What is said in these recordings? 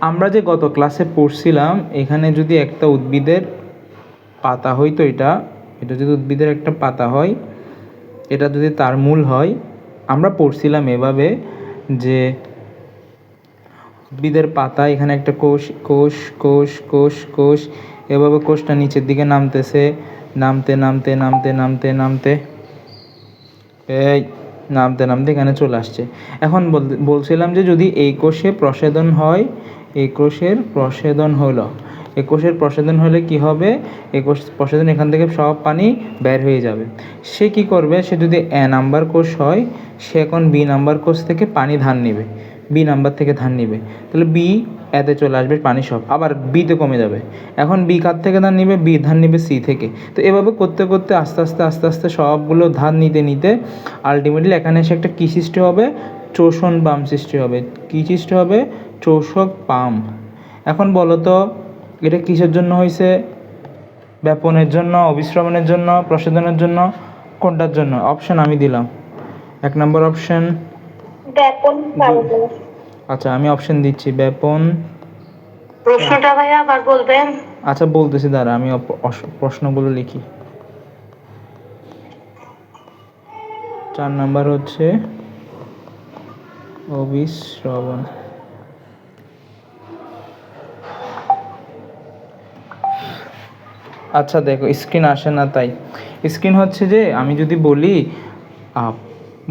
আমরা যে গত ক্লাসে পড়ছিলাম এখানে যদি একটা উদ্ভিদের পাতা হয়, তো এটা যদি উদ্ভিদের একটা পাতা হয়, এটা যদি তার মূল হয়, আমরা পড়ছিলাম এভাবে যে উদ্ভিদের পাতা, এখানে একটা কোষ কোষ কোষ কোষ কোষ, এভাবে কোষটা নিচের দিকে নামতেছে, নামতে নামতে নামতে নামতে নামতে এই নামতে নামতে এখানে চলে আসছে। এখন বলছিলাম যে যদি এই কোষে প্রছেদন হয়, এই কোষের প্রছেদন হলো, এই কোষের প্রছেদন হলে কি হবে, এই কোষ প্রছেদন এখান থেকে সব পানি বের হয়ে যাবে। সে কি করবে, সে যদি এ নাম্বার কোষ হয়, সে এখন বি নাম্বার কোষ থেকে পানি ধার নেবে, বি নাম্বার থেকে ধার নেবে, তাহলে বি এতে চলে আসবে পানি সব, আবার বিতে কমে যাবে। এখন বি কার থেকে ধার নিবে, বি ধার নিবে সি থেকে। তো এভাবে করতে করতে আস্তে আস্তে আস্তে আস্তে সবগুলো ধার নিতে নিতে আলটিমেটলি এখানে এসে একটা কী সৃষ্টি হবে, চোষণ পাম্প সৃষ্টি হবে। কী সৃষ্টি হবে, চোষক পাম্প। এখন বলো তো এটা কিসের জন্য হয়েছে? ব্যাপনের জন্য, অবিশ্রবণের জন্য, প্রসাধনের জন্য, কোনটার জন্য? অপশন আমি দিলাম। 1 নম্বর অপশন ব্যাপন। আচ্ছা আমি অপশন দিচ্ছি, ব্যাপন। প্রশ্নটা ভাইয়া আবার বলবেন? আচ্ছা বলতেছি, দাঁড়া আমি প্রশ্নগুলো লিখি। 4 নাম্বার হচ্ছে অবিশ্রবণ। আচ্ছা দেখো স্ক্রিন আসে না, তাই স্ক্রিন হচ্ছে যে আমি যদি বলি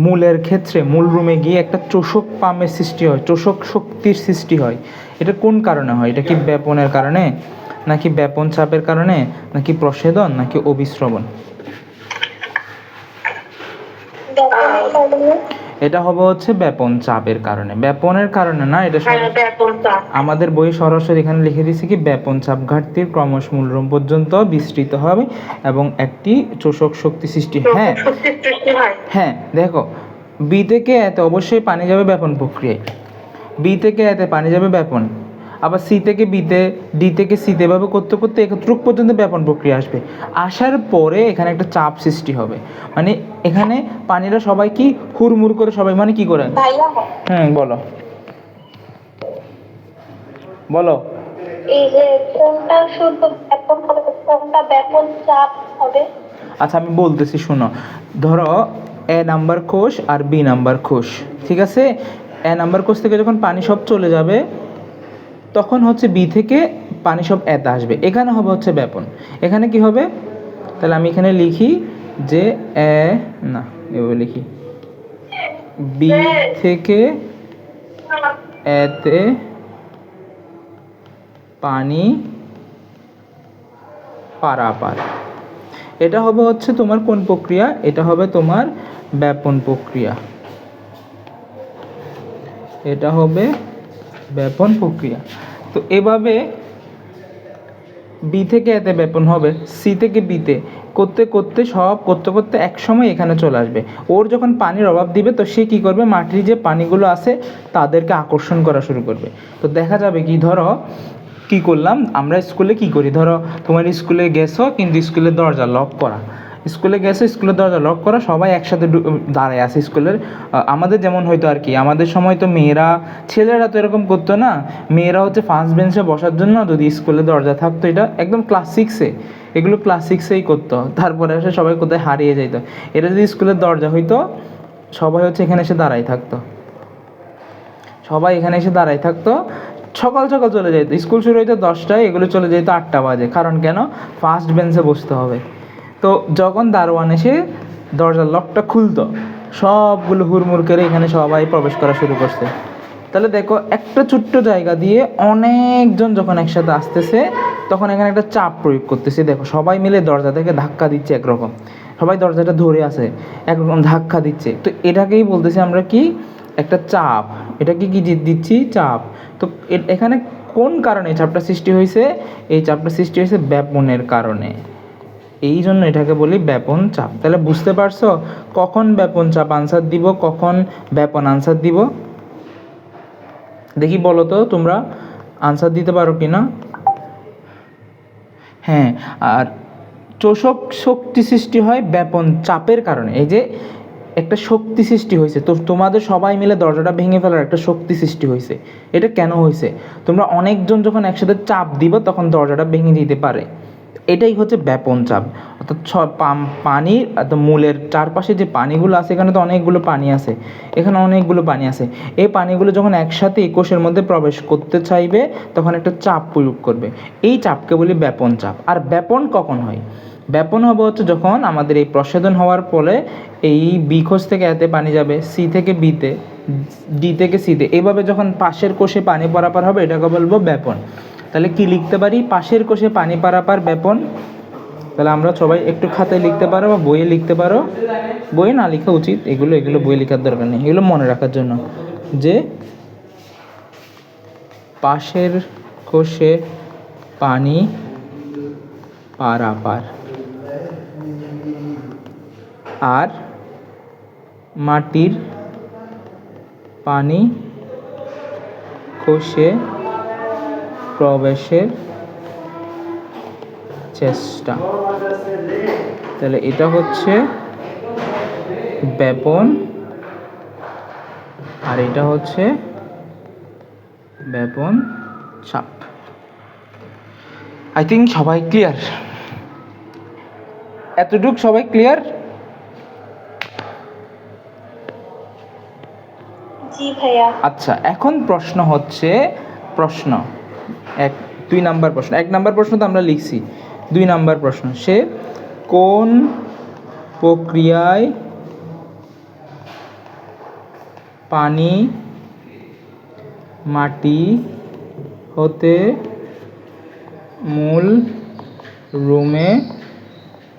মূলের ক্ষেত্রে মূল রুমে গিয়ে একটা চোষক পামের সৃষ্টি হয়, চোষক শক্তির সৃষ্টি হয়। এটা কোন কারণে হয়? এটা কি ব্যাপনের কারণে, নাকি ব্যাপন চাপের কারণে, নাকি প্রছেদন, নাকি অবিশ্রবণ? এটা হবে হচ্ছে ব্যাপন চাপের কারণে, ব্যাপনের কারণে না। এটা আমাদের বই সরাসরি এখানে লিখে দিয়েছে কি, ব্যাপন চাপ ঘাটতির ক্রমশ মূলরুম পর্যন্ত বিস্তৃত হবে এবং একটি চোষক শক্তি সৃষ্টি। হ্যাঁ হ্যাঁ দেখো, বি থেকে এতে অবশ্যই পানি যাবে ব্যাপন প্রক্রিয়ায়, বি থেকে এতে পানি যাবে ব্যাপন, আবার সি থেকে বিতে, ডি থেকে সিতে, এভাবে করতে করতে এতটুক পর্যন্ত ব্যাপন প্রক্রিয়া আসবে। আসার পরে এখানে একটা চাপ সৃষ্টি হবে, মানে এখানে পানিরা সবাই কি হুড়মুড় করে সবাই, মানে কি করে? বলো বলো। এই যে কোনটা শুদ্ধ ব্যাপন হবে, কোনটা ব্যাপন চাপ হবে? আচ্ছা আমি বলতেছি শোনো, ধরো এ নাম্বার কোষ আর বি নাম্বার কোষ, ঠিক আছে? এ নাম্বার কোষ থেকে যখন পানি সব চলে যাবে, তখন হচ্ছে বি থেকে পানি সব এতে আসবে, এখানে হবে হচ্ছে ব্যাপন। এখানে কি হবে, তাহলে আমি এখানে লিখি যে এভাবে লিখি, বি থেকে এতে পানি পারাপার। এটা হবে হচ্ছে তোমার কোন প্রক্রিয়া? এটা হবে তোমার ব্যাপন প্রক্রিয়া, এটা হবে ব্যাপন প্রক্রিয়া। তো এভাবে বি থেকে এতে ব্যাপন হবে, সি থেকে বিতে করতে করতে সব করতে করতে এক সময় এখানে চলে আসবে। ওর যখন পানির অভাব দিবে, তো সে কী করবে, মাটির যে পানিগুলো আছে তাদেরকে আকর্ষণ করা শুরু করবে। তো দেখা যাবে কি, ধরো কি করলাম আমরা স্কুলে, কি করি, ধরো তোমার স্কুলে গেছো কিন্তু স্কুলের দরজা লক করা, স্কুলে গেছো স্কুলের দরজা লক করা, সবাই একসাথে দাঁড়ায় আছে স্কুলের। আমাদের যেমন হয়তো আর কি, আমাদের সময় তো মেয়েরা, ছেলেরা তো এরকম করতো না, মেয়েরা হচ্ছে ফার্স্ট বেঞ্চে বসার জন্য যদি স্কুলের দরজা থাকতো, এটা একদম ক্লাস 6-এ, এগুলো ক্লাস 6-এই করতো, তারপরে এসে সবাই কোথায় হারিয়ে যেত। এটা যদি স্কুলের দরজা হইতো, সবাই হচ্ছে এখানে এসে দাঁড়াই থাকতো, সবাই এখানে এসে দাঁড়াই থাকতো, সকাল সকাল চলে যেত, স্কুল শুরু হইতো 10টায়, এগুলো চলে যেত 8টা বাজে। কারণ কেন? ফার্স্ট বেঞ্চে বসতে হবে। তো যখন দারোয়ান এসে দরজার লকটা খুলতো, সবগুলো হুড়মুড় করে এখানে সবাই প্রবেশ করা শুরু করছে। তাহলে দেখো একটা ছোট্ট জায়গা দিয়ে অনেকজন যখন একসাথে আসতেছে, তখন এখানে একটা চাপ প্রয়োগ করতেছে। দেখো সবাই মিলে দরজা থেকে ধাক্কা দিচ্ছে, একরকম সবাই দরজাটা ধরে আছে, একরকম ধাক্কা দিচ্ছে। তো এটাকেই বলতেছি আমরা কি, একটা চাপ। এটাকে কি দিচ্ছি, চাপ। তো এখানে কোন কারণে চাপটা সৃষ্টি হয়েছে? এই চাপটা সৃষ্টি হয়েছে ব্যাপনের কারণে, এই জন্য এটাকে বলি ব্যাপন চাপ। তাহলে বুঝতে পারছো কখন ব্যাপন চাপ আনসার দিব, কখন ব্যাপন আনসার দিব? দেখি বলো তো তোমরা আনসার দিতে পারো কিনা। হ্যাঁ, আর চোষক শক্তি সৃষ্টি হয় ব্যাপন চাপের কারণে। এই যে একটা শক্তি সৃষ্টি হয়েছে। তো তোমাদের সবাই মিলে দরজাটা ভেঙে ফেলার একটা শক্তি সৃষ্টি হয়েছে। এটা কেন হয়েছে? তোমরা অনেকজন যখন একসাথে চাপ দিবা তখন দরজাটা ভেঙে যেতে পারে। এটাই হচ্ছে ব্যাপন চাপ। অর্থাৎ পানির মূলের চারপাশে যে পানিগুলো আছে, এখানে তো অনেকগুলো পানি আছে, এখানে অনেকগুলো পানি আছে। এই পানিগুলো যখন একসাথে কোষের মধ্যে প্রবেশ করতে চাইবে তখন একটা চাপ প্রয়োগ করবে। এই চাপকে বলি ব্যাপন চাপ। আর ব্যাপন কখন হয়? ব্যাপন হবে হচ্ছে যখন আমাদের এই প্রসাধন হওয়ার ফলে এই বি কোষ থেকে এতে পানি যাবে, সি থেকে বিতে, ডি থেকে সিতে, এভাবে যখন পাশের কোষে পানি পারাপার হবে এটাকে বলবো ব্যাপন। তাহলে কি লিখতে পারি? পাশের কোষে পানি পারাপার ব্যাপন। তাহলে আমরা সবাই একটু খাতায় লিখতে পারো বা বইয়ে লিখতে পারো। বইয়ে না লেখা উচিত, এগুলো বই লেখার দরকার নেই, এগুলো মনে রাখার জন্য যে পাশের কোষে পানি পারাপার আর মাটির পানি কোষে প্রবেশের চেষ্টা। তাহলে এটা হচ্ছে ব্যাপন আর এটা হচ্ছে ব্যাপন চাপ। আই থিঙ্ক সবাই ক্লিয়ার, এতটুকু সবাই ক্লিয়ার? জি ভাইয়া। আচ্ছা, এখন প্রশ্ন হচ্ছে, প্রশ্ন 2 নাম্বার প্রশ্ন। 1 নাম্বার প্রশ্ন তো আমরা লিখছি, 2 নাম্বার প্রশ্ন, সে কোন প্রক্রিয়ায় পানি মাটি হতে মূল রুমে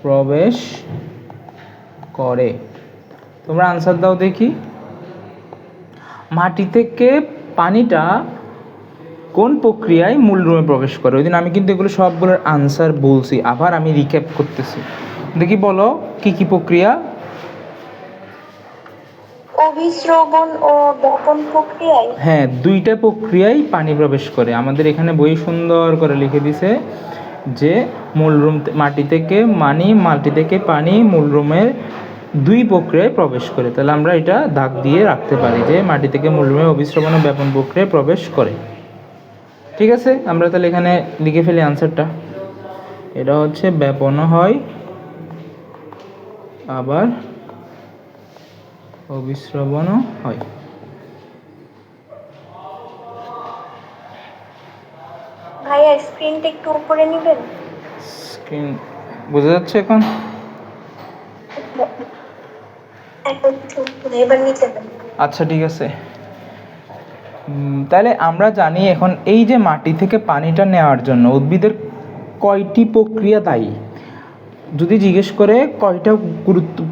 প্রবেশ করে? তোমরা আনসার দাও দেখি। মাটি থেকে পানিটা কোন প্রক্রিয়ায় মূল রুমে প্রবেশ করে? ওই দিন আমি কিন্তু এগুলো সবগুলোর আনসার বলছি, আবার আমি রিক্যাপ করতেছি। দেখি বলো কি কি প্রক্রিয়া? অভিস্রবণ ও ব্যাপন প্রক্রিয়ায়। হ্যাঁ, 2টা প্রক্রিয়ায় পানি প্রবেশ করে। আমাদের এখানে বই সুন্দর করে লিখে দিছে যে মূল রুম মাটি থেকে পানি মূল রুমের 2 প্রক্রিয়ায় প্রবেশ করে। তাহলে আমরা এটা দাগ দিয়ে রাখতে পারি যে মাটি থেকে মূল রুমে অভিস্রবণ ও ব্যাপন প্রক্রিয়ায় প্রবেশ করে। ঠিক আছে, আমরা তাহলে এখানে লিখে ফেলি আনসারটা। এটা হচ্ছে ব্যাপনও হয় আবার অভিস্রবণও হয়। ভাইয়া স্ক্রিনটা একটু উপরে নেবেন? স্ক্রিন বোঝা যাচ্ছে এখন? এবার নিতে হবে। আচ্ছা ঠিক আছে। তাহলে আমরা জানি এখন এই যে মাটি থেকে পানিটা নেওয়ার জন্য উদ্ভিদের কয়টি প্রক্রিয়া দায়ী? যদি জিজ্ঞেস করে কয়টা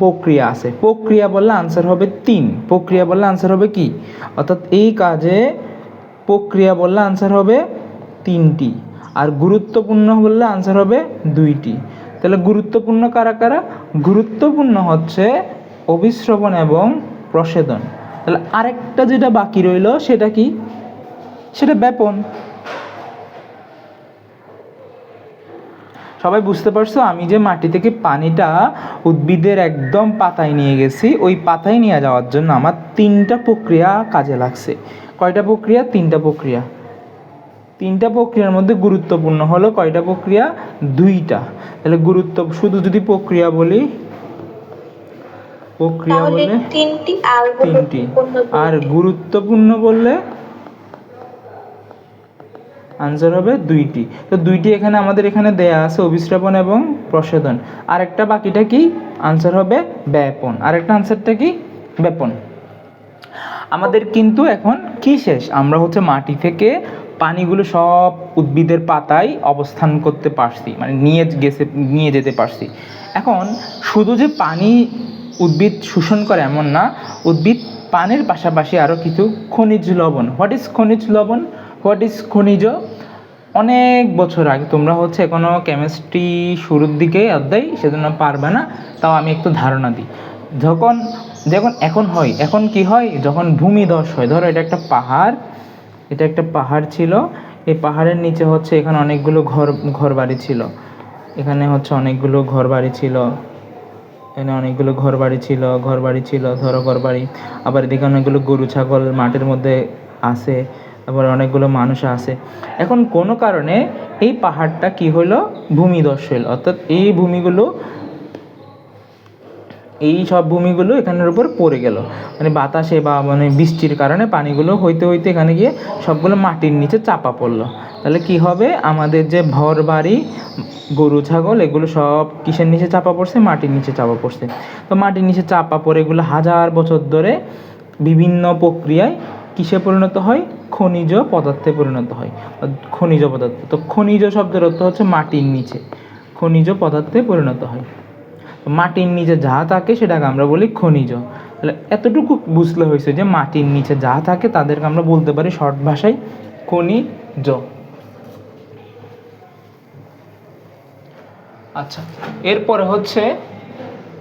প্রক্রিয়া আছে, প্রক্রিয়া বললে আনসার হবে 3। প্রক্রিয়া বললে আনসার হবে কি? অর্থাৎ এই কাজে প্রক্রিয়া বললে আনসার হবে 3টি, আর গুরুত্বপূর্ণ বললে আনসার হবে 2টি। তাহলে গুরুত্বপূর্ণ কারা কারা? গুরুত্বপূর্ণ হচ্ছে অভিস্রবণ এবং প্রসেদন। তাহলে আরেকটা যেটা বাকি রইল সেটা কি? সেটা ব্যাপন। সবাই বুঝতে পারছো? আমি যে মাটি থেকে পানিটা উদ্ভিদের একদম পাতায় নিয়ে গেছি, ওই পাতায় নিয়ে যাওয়ার জন্য আমার 3টা প্রক্রিয়া কাজে লাগছে। কয়টা প্রক্রিয়া? 3টা প্রক্রিয়া। 3টা প্রক্রিয়ার মধ্যে গুরুত্বপূর্ণ হলো কয়টা প্রক্রিয়া? 2টা। তাহলে শুধু যদি প্রক্রিয়া বলি, প্রক্রিয়া বললে 3টি, আর গুরুত্বপূর্ণ বললে আনসার হবে 2টি। তো 2টি এখানে আমাদের এখানে দেয়া আছে, অভিস্রবণ এবং প্রসেদন। আরেকটা বাকিটা কি? আনসার হবে ব্যাপন। আরেকটা আনসারটা কি? ব্যাপন। আমাদের কিন্তু এখন কি শেষ? আমরা হচ্ছে মাটি থেকে পানিগুলো সব উদ্ভিদের পাতায় অবস্থান করতে পারছি, মানে নিয়ে যেতে পারছি। এখন শুধু যে পানি উদ্ভিদ শোষণ করে এমন না, উদ্ভিদ পানির পাশাপাশি আরও কিছু খনিজ লবণ। হোয়াট ইজ খনিজ লবণ? হোয়াট ইজ খনিজ? অনেক বছর আগে, তোমরা হচ্ছে এখনও কেমিস্ট্রি শুরুর দিকে অধ্যায়, সেজন্য পারবে না, তাও আমি একটু ধারণা দিই। এখন কি হয়? যখন ভূমিধস হয়, ধরো এটা একটা পাহাড় ছিল, এই পাহাড়ের নিচে হচ্ছে এখানে অনেকগুলো ঘর বাড়ি ছিল, এখানে হচ্ছে অনেকগুলো ঘর বাড়ি ছিল, এখানে অনেকগুলো ঘর বাড়ি ছিল ধরো ঘর বাড়ি। আবার এদিকে অনেকগুলো গরু ছাগল মাঠের মধ্যে আছে, আবার অনেকগুলো মানুষ আছে। এখন কোনো কারণে এই পাহাড়টা কি হলো, ভূমিধস হলো, অর্থাৎ এই সব ভূমিগুলো এখানের উপর পড়ে গেল, মানে বাতাসে বা মানে বৃষ্টির কারণে পানিগুলো হইতে হইতে এখানে গিয়ে সবগুলো মাটির নিচে চাপা পড়লো। তাহলে কি হবে, আমাদের যে ঘর বাড়ি গরু ছাগল এগুলো সব কিসের নিচে চাপা পড়ছে, মাটির নিচে চাপা পড়ছে। তো মাটির নিচে চাপা পড়ে এগুলো হাজার বছর ধরে বিভিন্ন প্রক্রিয়ায় কিসে পরিণত হয়, খনিজ পদার্থে পরিণত হয়। খনিজ পদার্থ, তো খনিজ শব্দের অর্থ হচ্ছে মাটির নিচে, খনিজ পদার্থে পরিণত হয়। মাটির নিচে যা থাকে সেটাকে আমরা বলি খনিজ। তাহলে এতটুকু বুঝলে হয়েছে যে মাটির নিচে যা থাকে তাদেরকে আমরা বলতে পারি শর্ট ভাষায় খনিজ। আচ্ছা, এরপরে হচ্ছে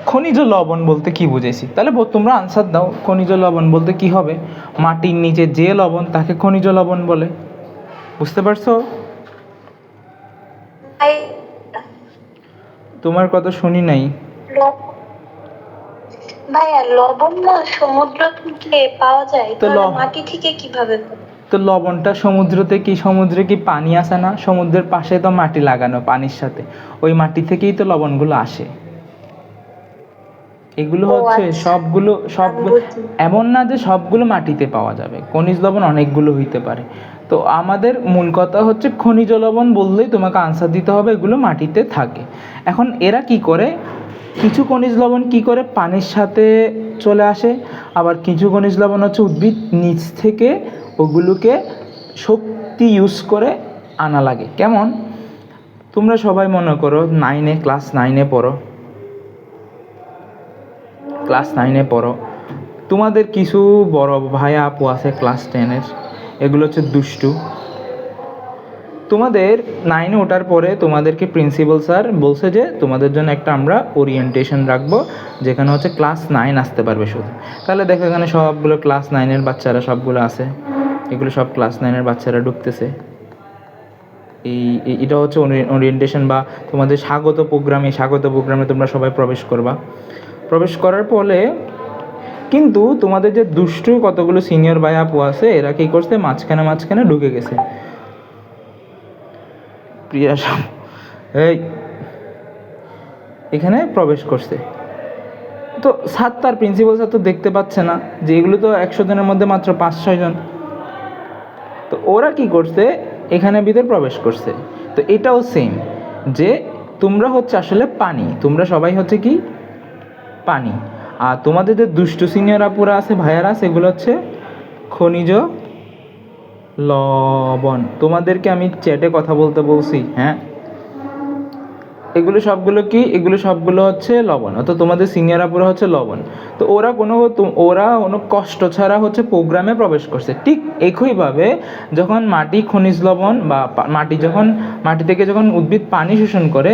খনিজ লবণ বলতে কি বুঝেছি, তাহলে তোমরা আনসার দাও। খনিজ লবণ বলতে কি হবে, মাটির নিচে যে লবণ তাকে খনিজ লবণ বলে। বুঝতে পারছো? তোমার কথা শুনি নাই। ভাইয়া লবণ না সমুদ্র থেকে পাওয়া যায়, তো তাহলে মাটি থেকে কিভাবে? তো লবণটা সমুদ্রে কি পানি আসে না, সমুদ্রের পাশে তো মাটি লাগানো পানির সাথে, ওই মাটি থেকেই তো লবণগুলো আসে। এগুলো হচ্ছে সবগুলো এমন না যে সবগুলো মাটিতে পাওয়া যাবে, খনিজ লবণ অনেকগুলো হইতে পারে। তো আমাদের মূল কথা হচ্ছে খনিজ লবণ বললেই তোমাকে আনসার দিতে হবে এগুলো মাটিতে থাকে। এখন এরা কি করে, কিছু খনিজ লবণ কি করে পানির সাথে চলে আসে, আবার কিছু খনিজ লবণ হচ্ছে উদ্ভিদ নিচ থেকে ওগুলোকে শক্তি ইউজ করে আনা লাগে। কেমন, তোমরা সবাই মনে করো ক্লাস নাইনে পড়ো, তোমাদের কিছু বড় ভাইয়া আপু আছে ক্লাস 10-এর, এগুলো হচ্ছে দুষ্টু। তোমাদের 9-এ ওঠার পরে তোমাদেরকে প্রিন্সিপাল স্যার বলছে যে তোমাদের জন্য একটা আমরা ওরিয়েন্টেশন রাখবো, যেখানে হচ্ছে ক্লাস 9 আসতে পারবে শুধু। তাহলে দেখো এখানে সবগুলো ক্লাস 9-এর বাচ্চারা সবগুলো আছে, এগুলো সব ক্লাস 9-এর বাচ্চারা ঢুকতেছে। এটা হচ্ছে ওরিয়েন্টেশন বা তোমাদের স্বাগত প্রোগ্রামে তোমরা সবাই প্রবেশ করার পরে কিন্তু তোমাদের যে দুষ্টু কতগুলো সিনিয়র ভাই আপু আছে এরা কি করছে, মাঝখানে ঢুকে গেছে। প্রিয়া এই এখানে প্রবেশ করছে, তো স্যার তার প্রিন্সিপাল স্যার তো দেখতে পাচ্ছে না যে এগুলো তো 100 জনের মধ্যে মাত্র 5-6 জন। তো ওরা কি করছে, এখানে ভিতরে প্রবেশ করছে। তো এটাও সেম যে তোমরা হচ্ছে আসলে পানি, তোমরা সবাই হচ্ছে কি পানি, আর তোমাদের যে দুষ্টু সিনিয়র আপুরা আছে ভাইয়ারা সেগুলো হচ্ছে খনিজ লবণ। তোমাদেরকে আমি চ্যাটে কথা বলতে বলছি, হ্যাঁ, এগুলো সবগুলো হচ্ছে লবণ, অর্থাৎ তোমাদের সিনিয়র আপুরা হচ্ছে লবণ। তো ওরা কোনো কষ্ট ছাড়া হচ্ছে প্রোগ্রামে প্রবেশ করছে। ঠিক একইভাবে যখন মাটি খনিজ লবণ বা মাটি থেকে যখন উদ্ভিদ পানি শোষণ করে,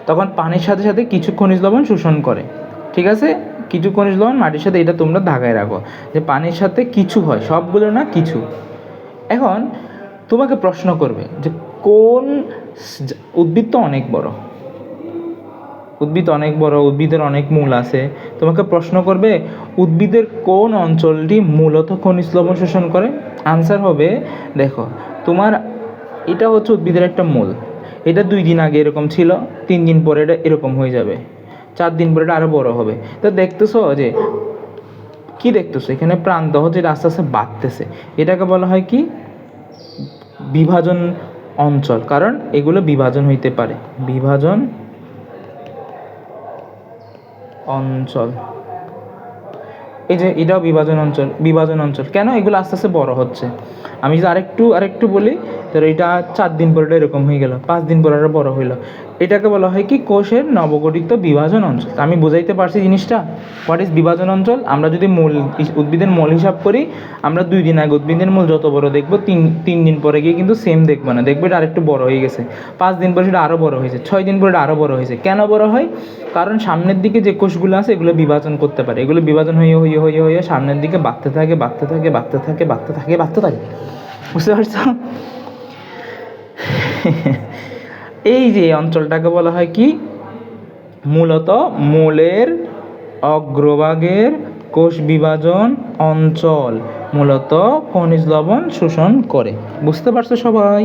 তখন পানির সাথে সাথে কিছু খনিজ লবণ শোষণ করে। ঠিক আছে, কিছু খনিজ লবণ মাটির সাথে, এটা তোমরা ধাগায় রাখো যে পানির সাথে কিছু হয়, সবগুলো না কিছু। এখন তোমাকে প্রশ্ন করবে যে কোন উদ্ভিদ তো অনেক বড়, উদ্ভিদের অনেক মূল আছে, তোমাকে প্রশ্ন করবে উদ্ভিদের কোন অঞ্চলটি মূলত খনিজ লবণ শোষণ করে। আনসার হবে, দেখো তোমার এটা হচ্ছে উদ্ভিদের একটা মূল, এটা 2 দিন আগে এরকম ছিল, 3 দিন পরে এটা এরকম হয়ে যাবে, 4 দিন পরে এটা আরো বড় হবে। তো দেখতেছো যে কি দেখতেছো, এখানে প্রান্ত হচ্ছে আস্তে আস্তে বাড়তেছে, এটাকে বলা হয় কি বিভাজন অঞ্চল, কারণ এগুলো বিভাজন হইতে পারে, বিভাজন অঞ্চল। এই যে এটাও বিভাজন অঞ্চল কেন, এগুলো আস্তে আস্তে বড় হচ্ছে। আমি যদি আরেকটু বলি, তো এটা 4 দিন পরে এরকম হয়ে গেল, 5 দিন পরে আরো বড় হইলো, এটাকে বলা হয় কি কোষের নবগঠিত বিভাজন অঞ্চল। আমি বুঝাইতে পারছি জিনিসটা, হোয়াট ইজ বিভাজন অঞ্চল। আমরা যদি উদ্ভিদের মূল হিসাব করি, আমরা 2 দিন আগে উদ্ভিদের মূল যত বড় দেখবো, 3 দিন পরে গিয়ে কিন্তু সেম দেখবো না, দেখবো এটা আরেকটু বড় হয়ে গেছে, 5 দিন পরে সেটা আরো বড় হয়েছে, 6 দিন পরে এটা আরো বড় হয়েছে। কেন বড় হয়, কারণ সামনের দিকে যে কোষগুলো আছে এগুলো বিভাজন করতে পারে, এগুলো বিভাজন হয়ে সামনের দিকে বাড়তে থাকে। বুঝতে পারছো? এই যে অঞ্চলটাকে বলা হয় কি মূলত মূলের অগ্রভাগের কোষ বিভাজন অঞ্চল মূলত খনিজ লবণ শোষণ করে। বুঝতে পারছো সবাই?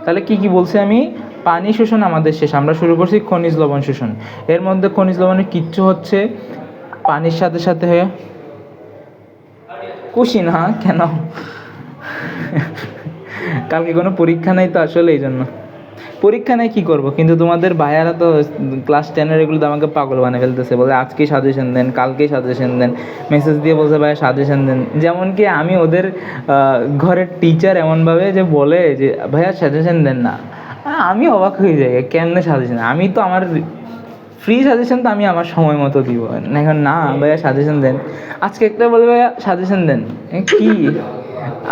তাহলে কি কি বলছি আমি? পানি শোষণ আমাদের শেষ, আমরা শুরু করছি খনিজ লবণ শোষণ। এর মধ্যে খনিজ লবণের কিচ্ছু হচ্ছে পানির সাথে সাথে খুশি না কেন? কালকে কোনো পরীক্ষা নেই তো আসলে এই জন্য। পরীক্ষা নেই কি করব, কিন্তু তোমাদের ভাইয়ারা তো ক্লাস 10-এর এগুলো আমাকে পাগল বানিয়ে ফেলতেছে, বলে আজকেই সাজেশন দেন, কালকেই সাজেশন দেন, মেসেজ দিয়ে বলছে ভাইয়া সাজেশন দেন। যেমন কি আমি ওদের ঘরের টিচার এমনভাবে যে বলে যে ভাইয়া সাজেশন দেন না, আমি অবাক হয়ে যাই কেমনে সাজেশন। আমি তো আমার ফ্রি সাজেশন তো আমি আমার সময় মতো দিব, এখন না ভাইয়া সাজেশন দেন। আজকে একটা বলে ভাইয়া সাজেশন দেন, কি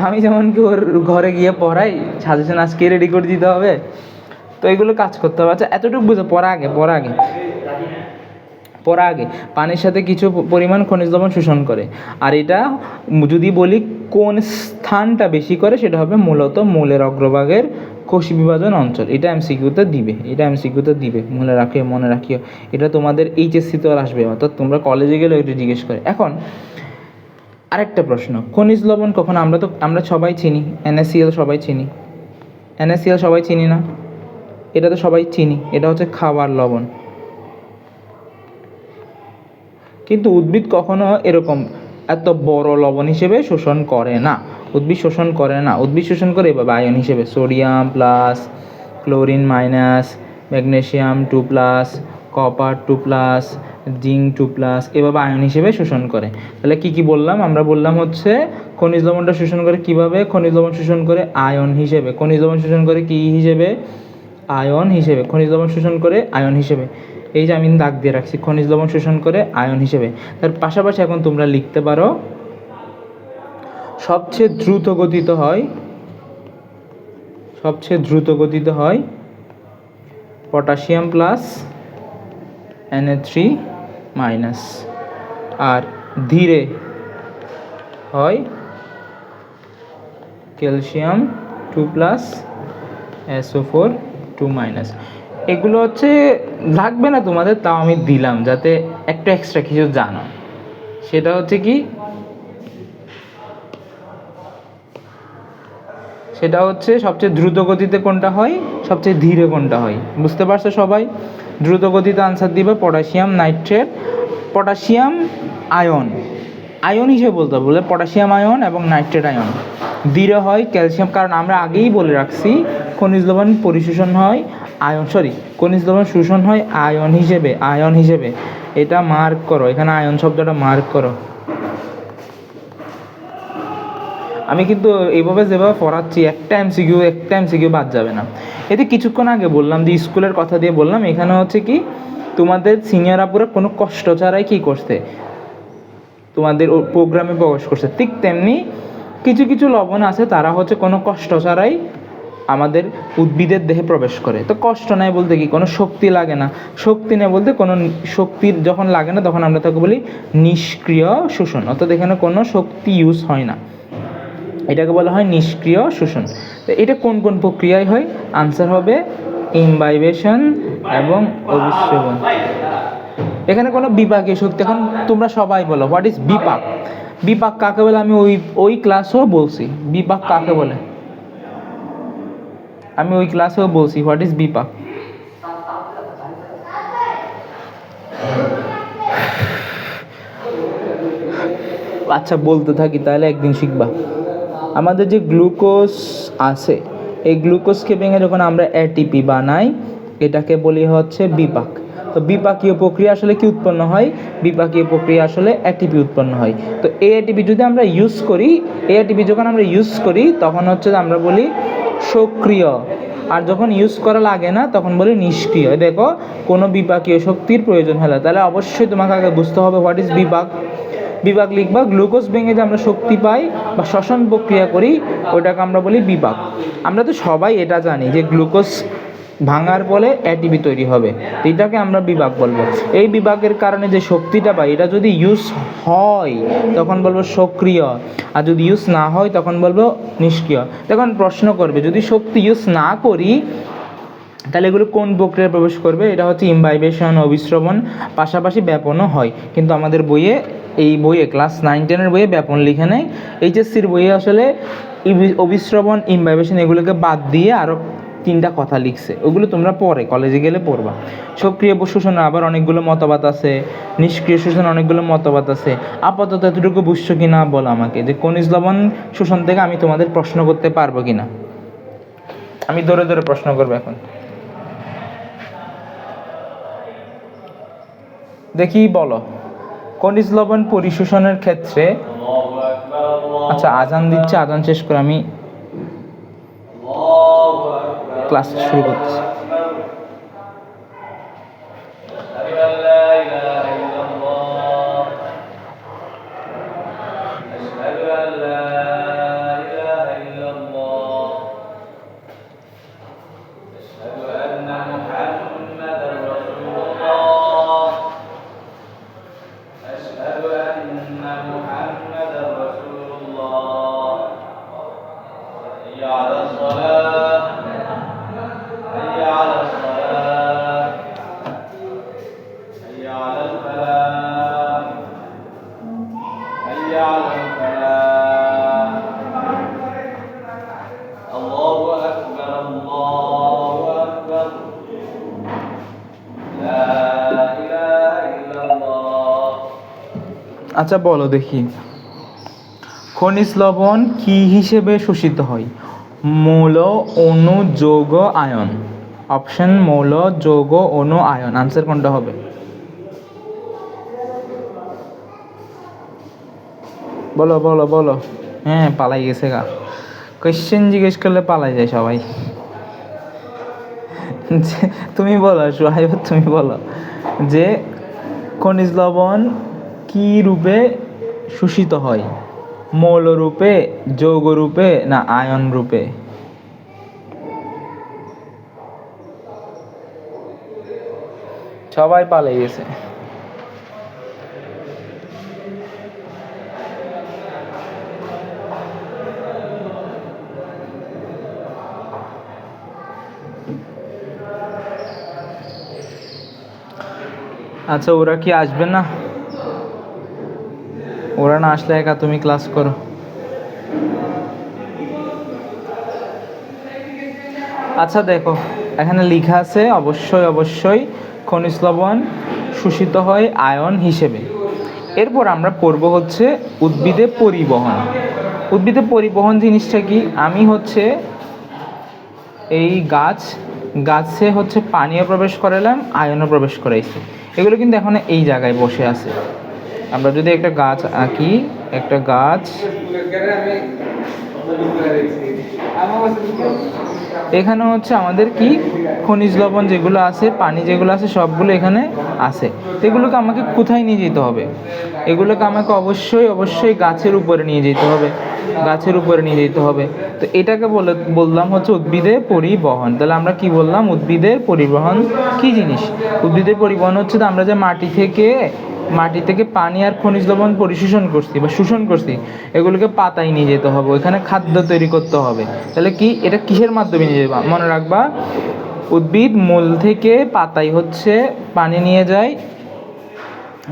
আমি যেমন কি ওর ঘরে গিয়ে পড়াই, সাজেশন আজকে রেডি করে দিতে হবে? তো এগুলো কাজ করতে হবে। আচ্ছা এতটুকু বুঝো, পড়া আগে পানির সাথে কিছু পরিমাণ খনিজ লবণ শোষণ করে। আর এটা যদি বলি কোন স্থানটা বেশি করে, সেটা হবে মূলত মূলের অগ্রভাগের কোষ বিভাজন অঞ্চল। এটা এমসিকিউতে দিবে, মনে রাখিও। এটা তোমাদের এইচএসসিতে আসবে, অর্থাৎ তোমরা কলেজে গেলে ওইটা জিজ্ঞেস করে। এখন আরেকটা প্রশ্ন, খনিজ লবণ কখন, আমরা সবাই চিনি NaCl, সবাই চিনি না? এটা তো সবাই চিনি, এটা হচ্ছে খাবার লবণ। কিন্তু উদ্ভিদ কখনো এরকম এত বড় লবণ হিসেবে শোষণ করে না। উদ্ভিদ শোষণ করে এভাবে আয়ন হিসেবে, sodium plus, chlorine minus, magnesium 2+, copper 2+, zinc 2+, এভাবে আয়ন হিসেবে শোষণ করে। তাহলে কি বললাম? আমরা বললাম হচ্ছে খনিজ লবণটা শোষণ করে কিভাবে? খনিজ লবণ শোষণ করে আয়ন হিসেবে। খনিজ লবণ শোষণ করে কি হিসেবে? আয়ন হিসেবে। খনিজ লবণ শোষণ করে আয়ন হিসেবে। এই যে আমি দাগ দিয়ে রাখছি, খনিজ লবণ শোষণ করে আয়ন হিসেবে। তার পাশাপাশি এখন তোমরা লিখতে পারো সবচেয়ে দ্রুত গতিতে হয় পটাশিয়াম প্লাস Na3-, আর ধীরে হয় ক্যালসিয়াম 2+, SO4 2-। এগুলো হচ্ছে লাগবে না তোমাদের, তাও আমি দিলাম যাতে একটু এক্সট্রা কিছু জানো। সেটা হচ্ছে কি, সেটা হচ্ছে সবচেয়ে দ্রুত গতিতে কোনটা হয়, সবচেয়ে ধীরে কোনটা হয়। বুঝতে পারছো সবাই? দ্রুত গতিতে আনসার দিবে পটাশিয়াম নাইট্রেট, পটাশিয়াম আয়ন হিসেবে বলতে হবে, বলে পটাশিয়াম আয়ন এবং নাইট্রেট আয়ন। ধীরে হয় ক্যালসিয়াম, কারণ আমরা আগেই বলে রাখছি খনিজ লবণ খনিজ লবণ শোষণ হয় আয়ন হিসেবে। এটা মার্ক করো, এখানে আয়ন শব্দটা মার্ক করো। আমি কিন্তু এইভাবে যেভাবে পড়াচ্ছি একটা এমসিকিউ বাদ যাবে না। এতে কিছুক্ষণ আগে বললাম যে স্কুলের কথা দিয়ে বললাম, এখানে হচ্ছে কি তোমাদের সিনিয়র আপুরা কোনো কষ্ট ছাড়াই কি করছে, তোমাদের প্রোগ্রামে প্রবেশ করছে। ঠিক তেমনি কিছু লবণ আছে, তারা হচ্ছে কোনো কষ্ট ছাড়াই আমাদের উদ্ভিদের দেহে প্রবেশ করে। তো কষ্ট নাই বলতে কি, কোনো শক্তি লাগে না। শক্তি নেই বলতে কোনো শক্তির যখন লাগে না, তখন আমরা তাকে বলি নিষ্ক্রিয় শোষণ, অর্থাৎ এখানে কোনো শক্তি ইউজ হয় না, এটাকে বলা হয় নিষ্ক্রিয় শোষণ। তো এটা কোন প্রক্রিয়ায় হয়? আনসার হবে ইমবাইবেশন এবং অভিস্রবণ। এখানে কোনো বিপাকীয় শক্তি, এখন তোমরা সবাই বলো হোয়াট ইজ বিপাক কাকে বলে? আমি ওই ক্লাসেও বলছি বিপাক কাকে বলে, হোয়াট ইজ বিপাক। আচ্ছা বলতে থাকি, তাহলে একদিন শিখবা। আমাদের যে গ্লুকোজ আছে, এই গ্লুকোজকে ভেঙে যখন আমরা এটিপি বানাই, এটাকে বলি হচ্ছে বিপাক। তো বিপাকীয় প্রক্রিয়া আসলে কি উৎপন্ন হয়? বিপাকীয় প্রক্রিয়া আসলে এটিপি উৎপন্ন হয়। তো এই এটিপি যদি আমরা ইউজ করি, তখন হচ্ছে আমরা বলি সক্রিয়, আর যখন ইউজ করা লাগে না তখন বলি নিষ্ক্রিয়। দেখো কোনো বিপাকীয় শক্তির প্রয়োজন হলে, তাহলে অবশ্যই তোমাকে আগে বুঝতে হবে হোয়াট ইজ বিপাক লিখবা। গ্লুকোজ ভেঙে যে আমরা শক্তি পাই বা শ্বসন প্রক্রিয়া করি, ওইটাকে আমরা বলি বিপাক। আমরা তো সবাই এটা জানি যে গ্লুকোজ ভাঙার ফলে এটিপি তৈরি হবে, এটাকে আমরা বিপাক বলবো। এই বিপাকের কারণে যে শক্তিটা পাই, এটা যদি ইউজ হয় তখন বলবো সক্রিয়, আর যদি ইউজ না হয় তখন বলবো নিষ্ক্রিয়। তখন প্রশ্ন করবে যদি শক্তি ইউজ না করি তাহলে এগুলো কোন প্রক্রিয়ায় প্রবেশ করবে, এটা হচ্ছে ইমবাইবেশন, অবিশ্রবণ, পাশাপাশি ব্যাপনও হয়। কিন্তু আমাদের বইয়ে, এই বইয়ে ক্লাস 9-10 বইয়ে ব্যাপন লিখে নেই, এইচএসসির বইয়ে আসলে অবিশ্রবণ, ইমবাইবেশন এগুলোকে বাদ দিয়ে আরও 3টা কথা লিখছে, ওগুলো তোমরা পরে কলেজে গেলে পড়বা। সক্রিয় শোষণের আবার অনেকগুলো মতবাদ আছে, নিষ্ক্রিয় শোষণের অনেকগুলো মতবাদ আছে। আপাতত এতটুকু বুঝছো কি না বলো আমাকে, যে খনিজ লবণ শোষণ থেকে আমি তোমাদের প্রশ্ন করতে পারবো কি না। আমি ধরে ধরে প্রশ্ন করবো এখন, দেখি বলো। খনিজ লবণ পরিশোষণের ক্ষেত্রে, আচ্ছা আজান দিচ্ছে, আজান শেষ করে আমি ক্লাস শুরু করতেছি। আচ্ছা বলো দেখি, খনিজ লবণ কি হিসেবে শোষিত হয়? মৌল, অণু, যৌগ, আয়ন। অপশন মৌল, যৌগ, অণু, আয়ন। আনসার কোনটা হবে? বলো বলো বলো। হ্যাঁ পালাই গেছে গা, কোয়েশ্চেন জিজ্ঞেস করলে পালাই যায় সবাই। তুমি বলো সোহাইব, তুমি বলো যে খনিজ লবণ কি রূপে শোষিত হয়? মৌল রূপে, যৌগ রূপে, না আয়ন রূপে? সবাই পালাই গেছে। আচ্ছা ওরা কি আসবে না? ওরা না আসলে একা তুমি ক্লাস করো। আচ্ছা দেখো এখানে লেখা আছে অবশ্যই অবশ্যই খনিজ লবণ শোষিত হয় আয়ন হিসেবে। এরপর আমরা পড়ব হচ্ছে উদ্ভিদে পরিবহন। উদ্ভিদে পরিবহন জিনিসটা কি? আমি হচ্ছে এই গাছে হচ্ছে পানিও প্রবেশ করালাম, আয়নও প্রবেশ করাইছি। এগুলো কিন্তু এখন এই জায়গায় বসে আছে। আমরা যদি একটা গাছ আঁকি, একটা গাছ, এখানে হচ্ছে আমাদের কি খনিজ লবণ যেগুলো আছে, পানি যেগুলো আছে সবগুলো এখানে আছে। তো এগুলোকে আমাকে কোথায় নিয়ে যেতে হবে? এগুলোকে আমাকে অবশ্যই অবশ্যই গাছের উপরে নিয়ে যেতে হবে, গাছের উপরে নিয়ে যেতে হবে। তো এটাকে বললাম হচ্ছে উদ্ভিদের পরিবহন। তাহলে আমরা কি বললাম? উদ্ভিদের পরিবহন কি জিনিস? উদ্ভিদের পরিবহন হচ্ছে আমরা যে মাটি থেকে পানি আর খনিজ লবণ পরিশোষণ করছি বা শোষণ করছি, এগুলোকে পাতায় নিয়ে যেতে হবে, ওইখানে খাদ্য তৈরি করতে হবে। তাহলে কি এটা কিসের মাধ্যমে নিয়ে যাবা? মনে রাখবা, উদ্ভিদ মূল থেকে পাতায় হচ্ছে পানি নিয়ে যায়।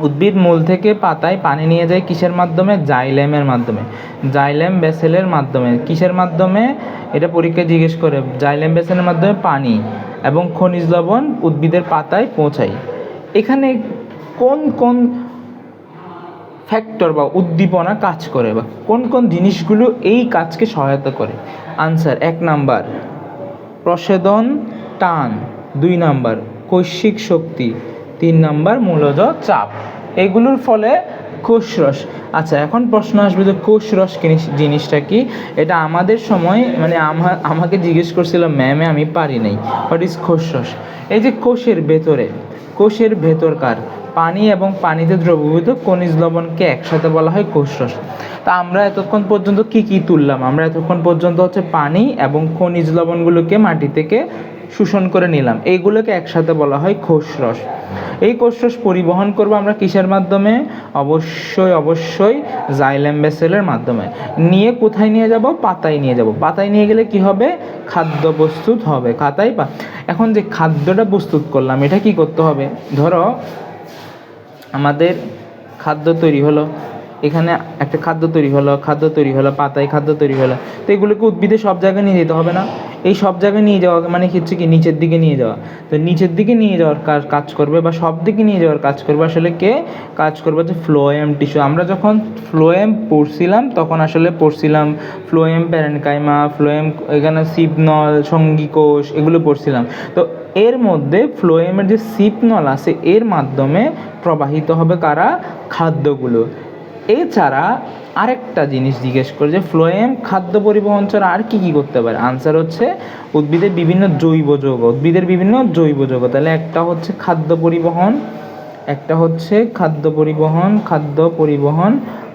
উদ্ভিদ মূল থেকে পাতায় পানি নিয়ে যায় কিসের মাধ্যমে? জাইলেমের মাধ্যমে, জাইলেম বেসেলের মাধ্যমে। কিসের মাধ্যমে? এটা পরীক্ষায় জিজ্ঞেস করে। জাইলেম বেসেলের মাধ্যমে পানি এবং খনিজ লবণ উদ্ভিদের পাতায় পৌঁছায়। এখানে কোন কোন ফ্যাক্টর বা উদ্দীপনা কাজ করে, বা কোন কোন জিনিসগুলো এই কাজকে সহায়তা করে? আনসার: 1 নাম্বার প্রসেদন টান, 2 নাম্বার কৈশিক শক্তি, 3 নাম্বার মূলজ চাপ। এগুলোর ফলে কোষরস। আচ্ছা এখন প্রশ্ন আসবে যে কোষরস জিনিসটা কি? এটা আমাদের সময় মানে আমাকে জিজ্ঞেস করছিল ম্যামে, আমি পারি নাই। হোয়াট ইজ কোষরস? এই যে কোষের ভেতরকার পানি এবং পানিতে দ্রবীভূত খনিজ লবণকে একসাথে বলা হয় কোষরস। তা আমরা এতক্ষণ পর্যন্ত কি তুললাম? আমরা এতক্ষণ পর্যন্ত হচ্ছে পানি এবং খনিজ লবণগুলোকে মাটি থেকে শোষণ করে নিলাম, এইগুলোকে একসাথে বলা হয় কোষরস। এই কোষরস পরিবহন করব আমরা কিসের মাধ্যমে? অবশ্যই জাইলেম ভেসেলের মাধ্যমে। নিয়ে কোথায় নিয়ে যাব? পাতায় নিয়ে যাব। পাতায় নিয়ে গেলে কি হবে? খাদ্য প্রস্তুত হবে। এখন যে খাদ্যটা প্রস্তুত করলাম, এটা কি করতে হবে? ধরো আমাদের খাদ্য তৈরি হলো, এখানে একটা খাদ্য তৈরি হলো, পাতায় খাদ্য তৈরি হলো, তো এগুলোকে উদ্ভিদে সব জায়গায় নিয়ে যেতে হবে না? এই সব জায়গায় নিয়ে যাওয়া মানে হচ্ছে কি নিচের দিকে নিয়ে যাওয়া। তো নিচের দিকে নিয়ে যাওয়ার কাজ করবে বা সব দিকে নিয়ে যাওয়ার কাজ করবে আসলে কে? কাজ করবে হচ্ছে ফ্লোয়েম টিস্যু। আমরা যখন ফ্লোয়েম পড়ছিলাম তখন আসলে পড়ছিলাম ফ্লোয়েম প্যারেনকাইমা, ফ্লোয়েম, এখানে সিপনল, সঙ্গী কোষ, এগুলো পড়ছিলাম। তো এর মধ্যে ফ্লোয়েমের যে সিপনল আছে এর মাধ্যমে প্রবাহিত হবে কারা? খাদ্যগুলো। এছাড়া আরেকটা জিনিস জিজ্ঞেস করে যে ফ্লোয়েম খাদ্য পরিবহন ছাড়া আর কি করতে পারে? আনসার হচ্ছে উদ্ভিদের বিভিন্ন জৈব যৌগ। তাহলে একটা হচ্ছে খাদ্য পরিবহন,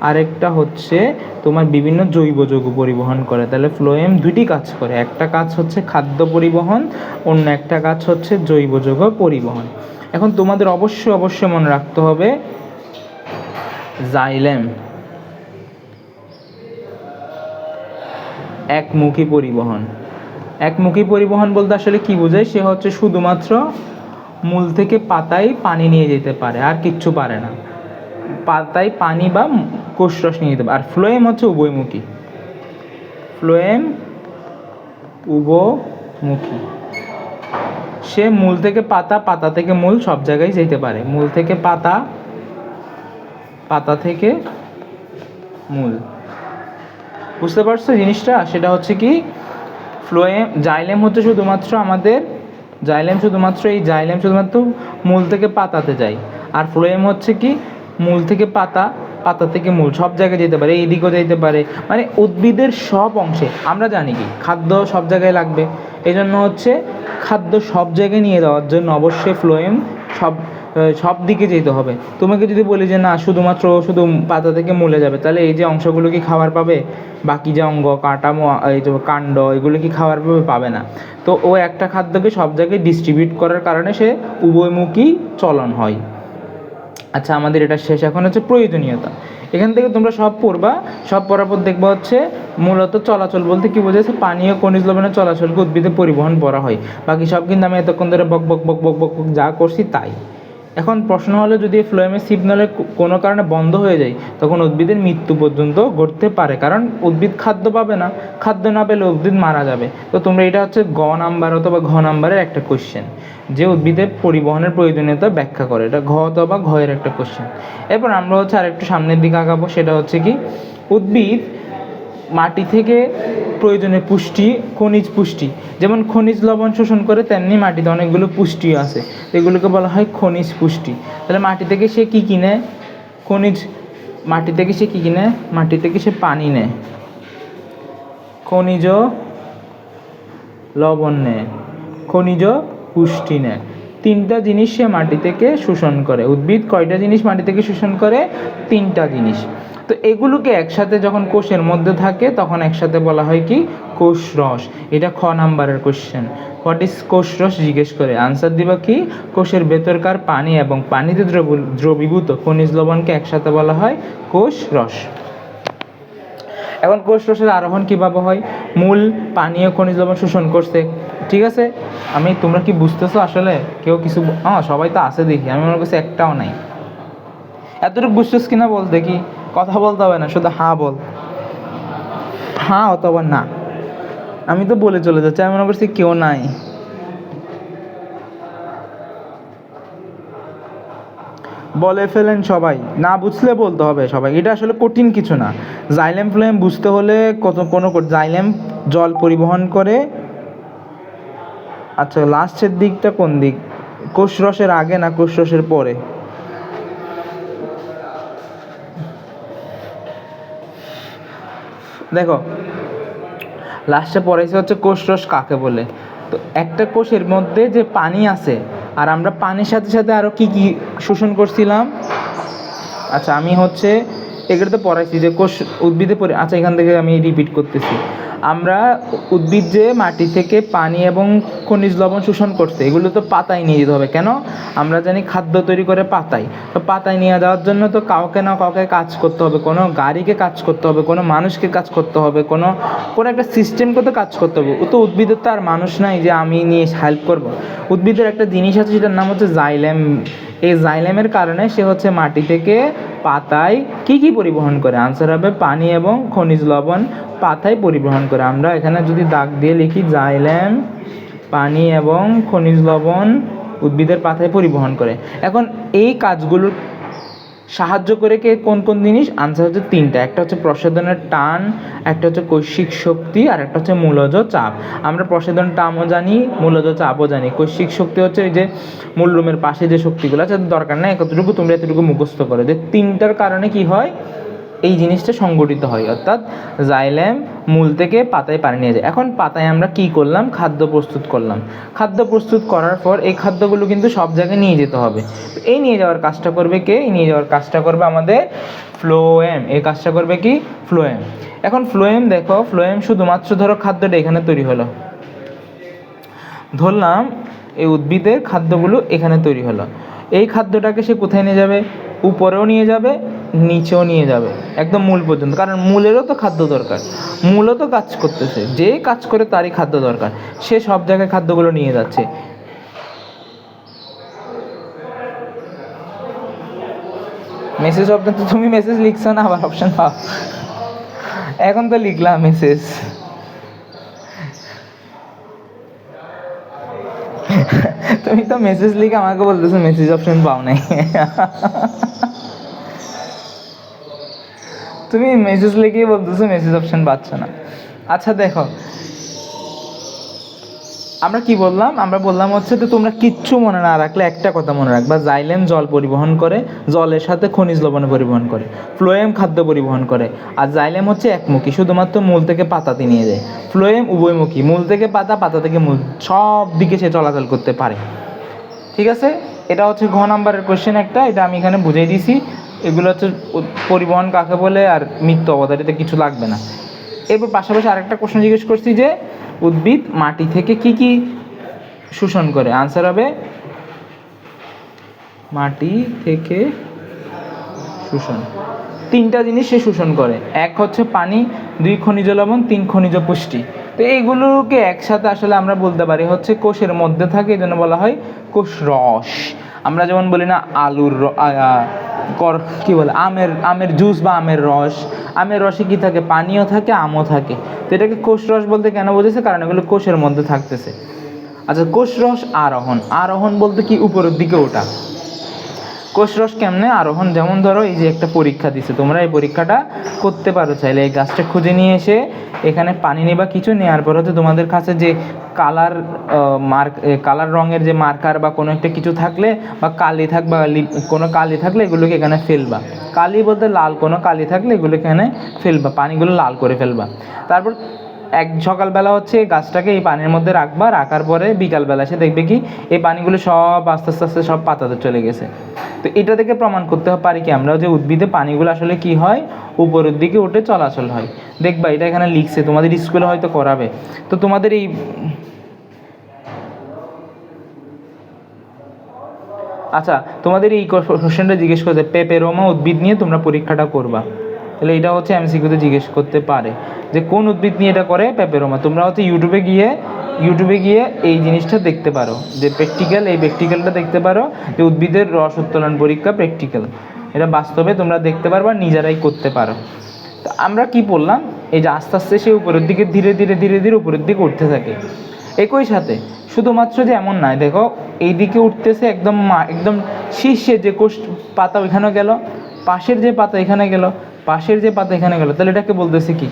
আরেকটা হচ্ছে তোমার বিভিন্ন জৈব যৌগ পরিবহন করে। তাহলে ফ্লোয়েম দুইটি কাজ করে, একটা কাজ হচ্ছে খাদ্য পরিবহন, অন্য একটা কাজ হচ্ছে জৈব যৌগ পরিবহন। এখন তোমাদের অবশ্যই মনে রাখতে হবে জাইলেম একমুখী পরিবহন বলতে আসলে কি বোঝায়? সে হচ্ছে শুধুমাত্র মূল থেকে পাতায় পানি নিয়ে যেতে পারে, আর কিচ্ছু পারে না। পাতায় পানি বা কোষরস নিয়ে যেতে পারে। আর ফ্লোয়েম হচ্ছে উভয়মুখী। সে মূল থেকে পাতা, পাতা থেকে মূল, সব জায়গায় যেতে পারে। মূল থেকে পাতা, পাতা থেকে মূল। বুঝতে পারছো জিনিসটা? সেটা হচ্ছে কি জাইলেম হচ্ছে শুধুমাত্র মূল থেকে পাতাতে যায়। আর ফ্লোয়েম হচ্ছে কি মূল থেকে পাতা, পাতা থেকে মূল, সব জায়গায় যেতে পারে, এইদিকেও যেতে পারে। মানে উদ্ভিদের সব অংশে। আমরা জানি কি খাদ্য সব জায়গায় লাগবে, এই জন্য হচ্ছে খাদ্য সব জায়গায় নিয়ে যাওয়ার জন্য অবশ্যই ফ্লোয়েম সব দিকে যেতে হবে। তোমাকে যদি বলি যে না শুধু পাতা থেকে মূলে যাবে, তাহলে এই যে অংশগুলো কি খাবার পাবে? বাকি যে অঙ্গ, কাঠামো, এই যে কাণ্ড, এগুলো কি খাবার পাবে না। তো ও একটা খাদ্যকে সব জায়গায় ডিস্ট্রিবিউট করার কারণে সে উভয়মুখী চলন হয়। আচ্ছা, আমাদের এটা শেষ। এখন হচ্ছে প্রয়োজনীয়তা। এখান থেকে তোমরা সব পড়বা, সব পড়ার পর দেখবা হচ্ছে মূলত চলাচল বলতে কি বোঝাচ্ছে? পানি ও খনিজ লবণের চলাচলকে উদ্ভিদে পরিবহন করা হয়। বাকি সব কিন্তু আমি এতক্ষণ ধরে বক বক বক বক বক যা করছি তাই। এখন প্রশ্ন হলো, যদি ফ্লোয়েমের সিগন্যালের কোনো কারণে বন্ধ হয়ে যায় তখন উদ্ভিদের মৃত্যু পর্যন্ত ঘটতে পারে, কারণ উদ্ভিদ খাদ্য পাবে না, খাদ্য না পেলে উদ্ভিদ মারা যাবে। তো তোমরা এটা হচ্ছে গ নাম্বার অথবা ঘ নাম্বারের একটা কোশ্চেন, যে উদ্ভিদের পরিবহনের প্রয়োজনীয়তা ব্যাখ্যা করে। এটা ঘ অথবা ঘয়ের একটা কোশ্চেন। এরপর আমরা হচ্ছে আরেকটু সামনের দিকে আগাবো, সেটা হচ্ছে কি উদ্ভিদ মাটি থেকে প্রয়োজনীয় পুষ্টি, খনিজ পুষ্টি, যেমন খনিজ লবণ শোষণ করে, তেমনি মাটিতে অনেকগুলো পুষ্টি আছে, এগুলোকে বলা হয় খনিজ পুষ্টি। তাহলে মাটি থেকে সে কী কিনে? মাটি থেকে সে পানি নেয়, খনিজ লবণ নেয়, খনিজ পুষ্টি নেয়। তিনটা জিনিস সে মাটি থেকে শোষণ করে। উদ্ভিদ কয়টা জিনিস মাটি থেকে শোষণ করে? তিনটা জিনিস। তো এগুলোকে একসাথে যখন কোষের মধ্যে থাকে তখন একসাথে বলা হয় কি? কোষরস। এটা খ নাম্বারের কোশ্চেন। হোয়াট ইজ কোষরস জিজ্ঞেস করে, আনসার দিবা কি? কোষের ভেতরকার পানি এবং পানিতে দ্রবীভূত খনিজ লবণকে একসাথে বলা হয় কোষরস। এখন কোষরসের আরোহণ কীভাবে হয়? মূল পানি ও খনিজ লবণ শোষণ করছে, ঠিক আছে? তোমরা কি বুঝতেছো? আসলে কেউ কিছু সবাই তো আছে দেখি, আমি মনে করছি একটাও নাই। এতটুকু বুঝতেছ কিনা বল দেখি, কথা বলতে হবে না, শুধু হ্যাঁ বল, হ্যাঁ অথবা না। আমি তো বলে চলে যাচ্ছি, আমি মনে করছি কেউ নাই। বলে ফেলেন সবাই, না বুঝলে বলতে হবে সবাই। এটা আসলে কঠিন কিছু না। জাইলেম ফ্লোয়েম বুঝতে হলে জাইলেম জল পরিবহন করে। আচ্ছা, লাস্টের দিকটা কোন দিক? কোষরসের আগে না কোষরসের পরে? দেখো, লাস্টে পড়াইছে হচ্ছে কোষরস কাকে বলে। তো একটা কোষের মধ্যে যে পানি আছে, আর আমরা পানির সাথে সাথে আরও কি কি শোষণ করছিলাম। আচ্ছা, আমি হচ্ছে এগুলো তো পড়াইছি যে কোষ উদ্ভিদে আচ্ছা, এখান থেকে আমি রিপিট করতেছি। আমরা উদ্ভিদ যে মাটি থেকে পানি এবং খনিজ লবণ শোষণ করছে এগুলো তো পাতায় নিয়ে যেতে হবে। কেন? আমরা জানি খাদ্য তৈরি করে পাতায়, তো পাতায় নিয়ে যাওয়ার জন্য তো কাউকে না কাউকে কাজ করতে হবে, কোনো গাড়িকে কাজ করতে হবে, কোনো মানুষকে কাজ করতে হবে, কোনো একটা সিস্টেমকে তো কাজ করতে হবে। ও তো উদ্ভিদের তো আর মানুষ নাই যে আমি নিয়ে হেল্প করব। উদ্ভিদের একটা জিনিস আছে যেটার নাম হচ্ছে জাইলেম। এই জাইলেমের কারণে সে হচ্ছে মাটি থেকে পাতায় কি পরিবহন করে? আনসার হবে পানি এবং খনিজ লবণ পাতায় পরিবহন করে। আমরা এখানে যদি দাগ দিয়ে লিখি জাইলেম পানি এবং খনিজ লবণ উদ্ভিদের পাতায় পরিবহন করে। এখন এই কাজগুলোর সাহায্য করে কে কোন কোন জিনিস? আনসার হচ্ছে তিনটা। একটা হচ্ছে প্রসাধনের টান, একটা হচ্ছে কৈশিক শক্তি, আর একটা হচ্ছে মূলজ চাপ। আমরা প্রসাধন টানও জানি, মূলজ চাপও জানি। কৈশিক শক্তি হচ্ছে ওই যে মূলরুমের পাশে যে শক্তিগুলো আছে, দরকার নেই এতটুকু, তোমরা এতটুকু মুখস্থ করো যে তিনটার কারণে কি হয় এই জিনিসটা সংগঠিত হয়, অর্থাৎ জাইলেম মূল থেকে পাতায় পানি নিয়ে যায়। এখন পাতায় আমরা কি করলাম? খাদ্য প্রস্তুত করলাম। খাদ্য প্রস্তুত করার পর এই খাদ্যগুলো কিন্তু সব জায়গায় নিয়ে যেতে হবে। এই নিয়ে যাওয়ার কাজটা করবে কে? এই নিয়ে যাওয়ার কাজটা করবে আমাদের ফ্লোয়েম। এই কাজটা করবে কি? ফ্লোয়েম। এখন ফ্লোয়েম দেখো, ফ্লোয়েম শুধুমাত্র ধরো খাদ্যটা এখানে তৈরি হলো, ধরলাম এই উদ্ভিদের খাদ্যগুলো এখানে তৈরি হলো। এই খাদ্যটাকে সে কোথায় নিয়ে যাবে? উপরেও নিয়ে যাবে, নিচেও নিয়ে যাবে, একদম মূল পর্যন্ত। কারণ মূলেরও তো খাদ্য দরকার, মূলও তো কাজ করতেছে, যে কাজ করে তারই খাদ্য দরকার। সে সব জায়গায় খাদ্যগুলো নিয়ে যাচ্ছে। মেসেজ অপশন, তো তুমি মেসেজ লিখছো না, আবার অপশন পাও। এখন তো লিখলাম মেসেজ। তুমি তো মেসেজ লিখে আমাকে বলতেছো মেসেজ অপশন পাও নাই। তুমি মেসেজ লিখেই বলতেছো মেসেজ অপশন পাচ্ছ না। আচ্ছা দেখো, আমরা কি বললাম? আমরা বললাম হচ্ছে তো তোমরা কিচ্ছু মনে না রাখলে একটা কথা মনে রাখবা, জাইলেম জল পরিবহন করে, জলের সাথে খনিজ লবণ পরিবহন করে। ফ্লোয়েম খাদ্য পরিবহন করে। আর জাইলেম হচ্ছে একমুখী, শুধুমাত্র মূল থেকে পাতাতে নিয়ে যায়। ফ্লোয়েম উভয়মুখী, মূল থেকে পাতা, পাতা থেকে মূল, সব দিকে সে চলাচল করতে পারে। ঠিক আছে, এটা হচ্ছে ঘ নাম্বারের কোশ্চেন একটা, এটা আমি এখানে বুঝিয়ে দিয়েছি। এগুলো হচ্ছে পরিবহন কাকে বলে, আর মৃত্যু অবধারিতে কিছু লাগবে না। এরপর পাশাপাশি আরেকটা প্রশ্ন জিজ্ঞেস করছি যে উদ্ভিদ মাটি থেকে কি শোষণ করে? আনসার হবে মাটি থেকে শোষণ। তিনটা জিনিস সে শোষণ করে। এক হচ্ছে পানি, দুই খনিজ লবণ, তিন খনিজ পুষ্টি। তো এইগুলোকে একসাথে আসলে আমরা বলতে পারি হচ্ছে কোষের মধ্যে থাকে, এই জন্য বলা হয় কোষ রস। আমরা যেমন বলি না আলুর কি বলে আমের জুস বা আমের রস। আমের রসে কি থাকে? পানিও থাকে, আমও থাকে। তো এটাকে কোষ রস বলতে কেন বোঝেছে? কারণ এগুলো কোষের মধ্যে থাকতেছে। আচ্ছা, কোষ রস আরোহণ। আরোহণ বলতে কি? উপরের দিকে ওঠা। কোষ রস কেমনে আরোহণ? যেমন ধরো এই যে একটা পরীক্ষা দিছে, তোমরা এই পরীক্ষাটা করতে পারো চাইলে। এই গাছটা খুঁজে নিয়ে এসে এখানে পানি নেবা, কিছু নেওয়ার পর হচ্ছে তোমাদের কাছে যে কালার রঙের যে মার্কার বা কোনো একটা কিছু থাকলে, বা কালি থাকবা, কোনো কালি থাকলে এগুলোকে এখানে ফেলবা। কালি বলতে লাল কোনো কালি থাকলে এগুলো এখানে ফেলবা, পানিগুলো লাল করে ফেলবা। তারপর সকালবেলা হচ্ছে গাছটাকে এই পানির মধ্যে রাখবা, রাখার পরে বিকালবেলা এসে দেখবে কি এই পানিগুলো সব আস্তে আস্তে আস্তে সব পাতাতে চলে গেছে। তো এটা থেকে প্রমাণ করতে পারি কি আমরা যে উদ্ভিদে পানিগুলো আসলে কি হয়? উপরের দিকে উঠে চলাচল হয়। দেখবা এটা এখানে লিখছে, তোমাদের স্কুলে হয়তো করাবে। তো তোমাদের এই আচ্ছা, তোমাদের এই কোশ্চেনটা জিজ্ঞেস করছে পেপেরোমা উদ্ভিদ নিয়ে তোমরা পরীক্ষাটা করবা। তাহলে এটা হচ্ছে এমসিকিউতে জিজ্ঞেস করতে পারে যে কোন উদ্ভিদ নিয়ে এটা করে পেপেরোমা। তোমরা হচ্ছে ইউটিউবে গিয়ে এই জিনিসটা দেখতে পারো, যে প্র্যাকটিক্যাল, এই প্র্যাকটিক্যালটা দেখতে পারো, যে উদ্ভিদের রস উত্তোলন পরীক্ষা প্র্যাকটিক্যাল। এটা বাস্তবে তোমরা দেখতে পারবা, নিজেরাই করতে পারো। তো আমরা কি বললাম? এই যে আস্তে আস্তে সে উপরের দিকে ধীরে ধীরে উপরের দিকে উঠতে থাকে। একই সাথে শুধুমাত্র যে এমন নয়, দেখো এই দিকে উঠতেছে, একদম শীর্ষে যে কোষ পাতা ওইখানেও গেল, পাশের যে পাতা এখানে গেল, পাশের যে পাতা এখানে গেল। তাহলে এটাকে বলতেছে কি?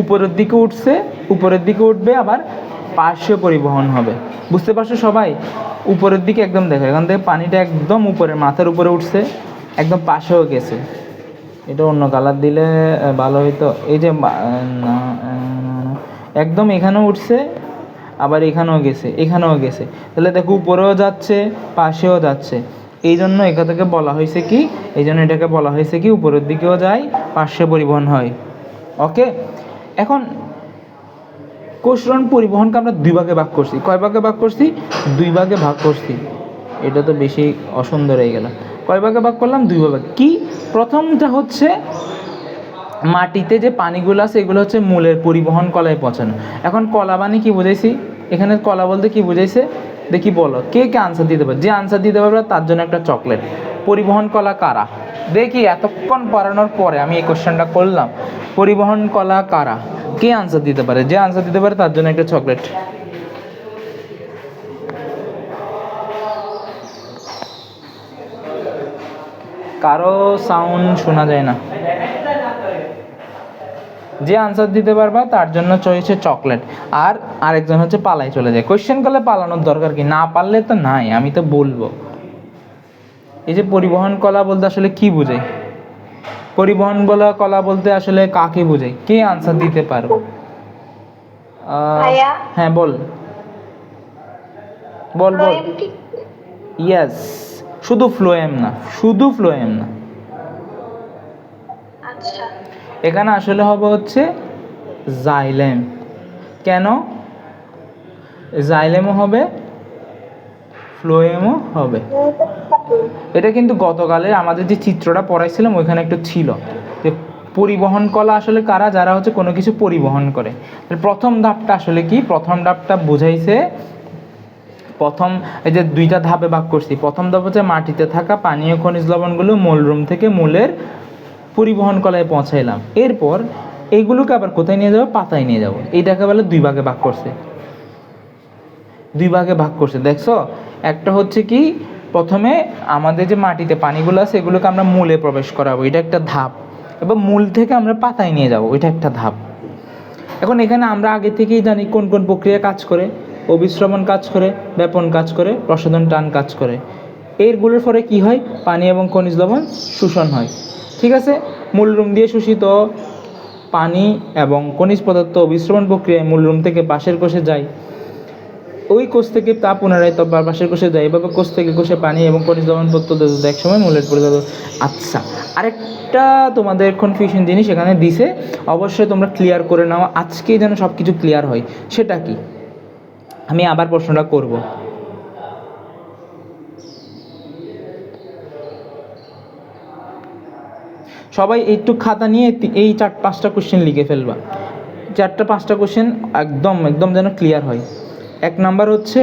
উপরের দিকে উঠছে, উপরের দিকে উঠবে, আবার পার্শ্ব পরিবহন হবে। বুঝতে পারছো সবাই? উপরের দিকে একদম দেখো, এখান থেকে পানিটা একদম উপরে মাথার উপরে উঠছে, একদম পাশেও গেছে। এটা অন্য কালার দিলে ভালো হইতো। এই যে একদম এখানেও উঠছে, আবার এখানেও গেছে। তাহলে দেখো উপরেও যাচ্ছে, পাশেও যাচ্ছে। এই জন্য এটাকে বলা হয়েছে কি? এই জন্য এটাকে বলা হয়েছে কি উপরের দিকেও যায়, পার্শ্ব পরিবহন হয়। ওকে, এখন কোষরণ পরিবহনকে আমরা দুই ভাগে ভাগ করছি। কয় ভাগে ভাগ করছি? দুই ভাগে ভাগ করছি। এটা তো বেশি অসুন্দর হয়ে গেল। কয় ভাগে ভাগ করলাম? দুই ভাগে। কি? প্রথমটা হচ্ছে মাটিতে যে পানিগুলো আছে এগুলো হচ্ছে মূলের পরিবহন কলায় পৌঁছানো। এখন কলা মানে কি বুঝাইছি? এখানে কলা বলতে কি বুঝাইছে দেখি বলো, কে কে আনসার দিতে পারবে? যে আনসার দিতে পারবে তার জন্য একটা চকলেট। পরিবহন কলা কারা? দেখি এতক্ষণ পড়ানোর পরে আমি এই কোশ্চেনটা করলাম। পরিবহন কলা কারা? কে আনসার দিতে পারে? যে আনসার দিতে পারে তার জন্য একটা চকলেট। কারো সাউন্ড শোনা যায় না। যে আনসার দিতে পারবা তার জন্য চয়েছে চকলেট, আর আরেকজন হচ্ছে পালাই চলে যায়। কোশ্চেন করলে পালানোর দরকার কি? না পারলে তো নাই, আমি তো বলবো। এই যে পরিবহন কলা বলতে আসলে কি বোঝায়? পরিবহন বলা কলা বলতে আসলে কাকে বোঝায়? কে আনসার দিতে পারো? ভাইয়া হ্যাঁ বল বল বল। ফ্লোয়েম কি? ইয়েস, শুধু ফ্লোয়েম না, শুধু ফ্লোয়েম না, আচ্ছা এখানে আসলে হবে হচ্ছে জাইলেম। কেন? জাইলেমও হবে, ফ্লোয়েমও হবে। এটা কিন্তু গতকালের আমাদের যে চিত্রটা পড়াইছিলাম ওইখানে একটু ছিল যে পরিবহন কলা আসলে কারা? যারা হচ্ছে কোনো কিছু পরিবহন করে। প্রথম ধাপটা আসলে কি? প্রথম ধাপটা বুঝাইছে, প্রথম এই যে দুইটা ধাপে ভাগ করছি। প্রথম ধাপ হচ্ছে মাটিতে থাকা পানীয় খনিজ লবণগুলো মূলরুম থেকে মূলের পরিবহন কলায় পৌঁছাইলাম। এরপর এইগুলোকে আবার কোথায় নিয়ে যাবো? পাতায় নিয়ে যাবো। এইটাকে বলে দুই ভাগে ভাগ করছে। দুই ভাগে ভাগ করছে, দেখছো? একটা হচ্ছে কি, প্রথমে আমাদের যে মাটিতে পানিগুলো আছে এগুলোকে আমরা মূলে প্রবেশ করাবো, এটা একটা ধাপ। এবং মূল থেকে আমরা পাতায় নিয়ে যাব, এটা একটা ধাপ। এখন এখানে আমরা আগে থেকেই জানি কোন কোন প্রক্রিয়া কাজ করে। অভিস্রবণ কাজ করে, ব্যাপন কাজ করে, প্রসাধন টান কাজ করে। এরগুলোর ফলে কি হয়? পানি এবং খনিজ লবণ শোষণ হয়। ঠিক আছে, মূলরুম দিয়ে শোষিত পানি এবং খনিজ পদার্থ অভিস্রবণ প্রক্রিয়ায় মূলরুম থেকে পাশের কোষে যায়। ওই কোষ থেকে তা পুনরায় পাশের কোষে যায়। এভাবে কোষ থেকে কোষে পানি এবং খনিজ লবণ প্রত্যুত এক সময় মূলের পরিবর্তন। আচ্ছা, আরেকটা তোমাদের কনফিউশন জিনিস এখানে দিছে, অবশ্যই তোমরা ক্লিয়ার করে নাও, আজকেই যেন সব কিছু ক্লিয়ার হয়। সেটা কি? আমি আবার প্রশ্নটা করব। সবাই একটু খাতা নিয়ে এই 4-5টা কোশ্চেন লিখে ফেলবা। 4-5টা কোশ্চেন একদম একদম যেন ক্লিয়ার হয়। এক নাম্বার হচ্ছে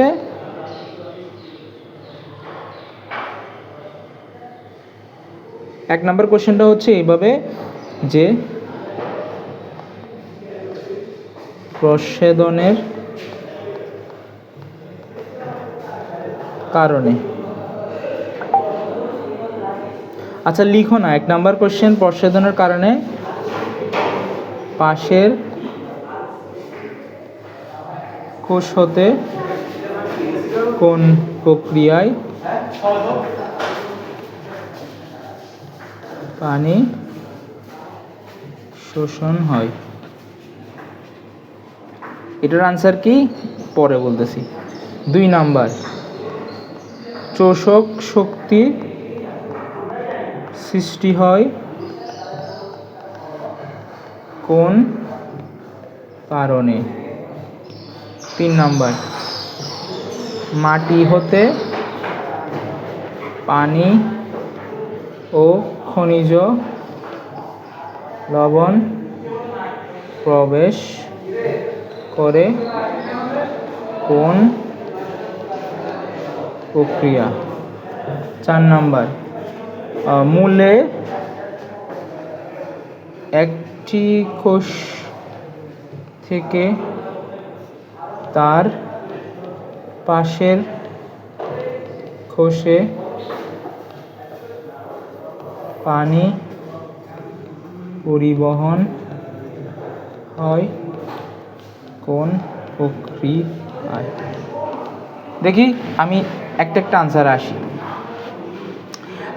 এক নাম্বার কোশ্চেনটা হচ্ছে এইভাবে যে প্রচ্ছেদনের কারণে, আচ্ছা লিখো না। এক নাম্বার কোশ্চেন, প্রচ্ছেদনের কারণে পাশের কোষ হতে কোন প্রক্রিয়ায় পানি শোষণ হয়? এটার আনসার কি পরে বলতেছি। 2 নাম্বার, শোষক শক্তি সৃষ্টি হয় কোন কারণে? 3 নাম্বার, মাটি হতে পানি ও খনিজ লবণ প্রবেশ করে কোন প্রক্রিয়া? 4 নাম্বার, মূলে একটি কোষ থেকে তার পাশের কোষে পানি পরিবহন হয় কোন প্রক্রিয়ায়? দেখি আমি একটা একটা আনসার আসি।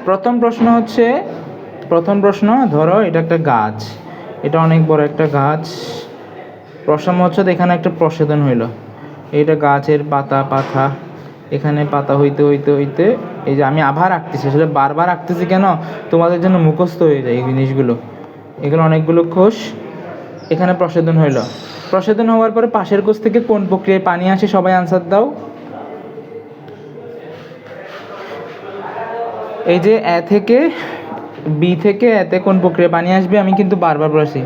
প্রথম প্রশ্ন ধরো এটা একটা গাছ, এটা অনেক বড় একটা গাছ। প্রশ্ন হচ্ছে এখানে একটা প্রচ্ছেদন হইল। এইটা গাছের পাতা, এখানে পাতা হইতে হইতে হইতে এই যে আমি আবার আঁকতেছি, আসলে বারবার আঁকতেছি কেন? তোমাদের জন্য মুখস্থ হয়ে যায় এই জিনিসগুলো। এখানে অনেকগুলো কোষ, এখানে প্রশোধন হইল। প্রশোধন হওয়ার পরে পাশের কোষ থেকে কোন প্রক্রিয়ায় পানি আসে, সবাই আনসার দাও। এই যে এ থেকে বি থেকে এতে কোন প্রক্রিয়ায় পানি আসবে, আমি কিন্তু বারবার বলেছি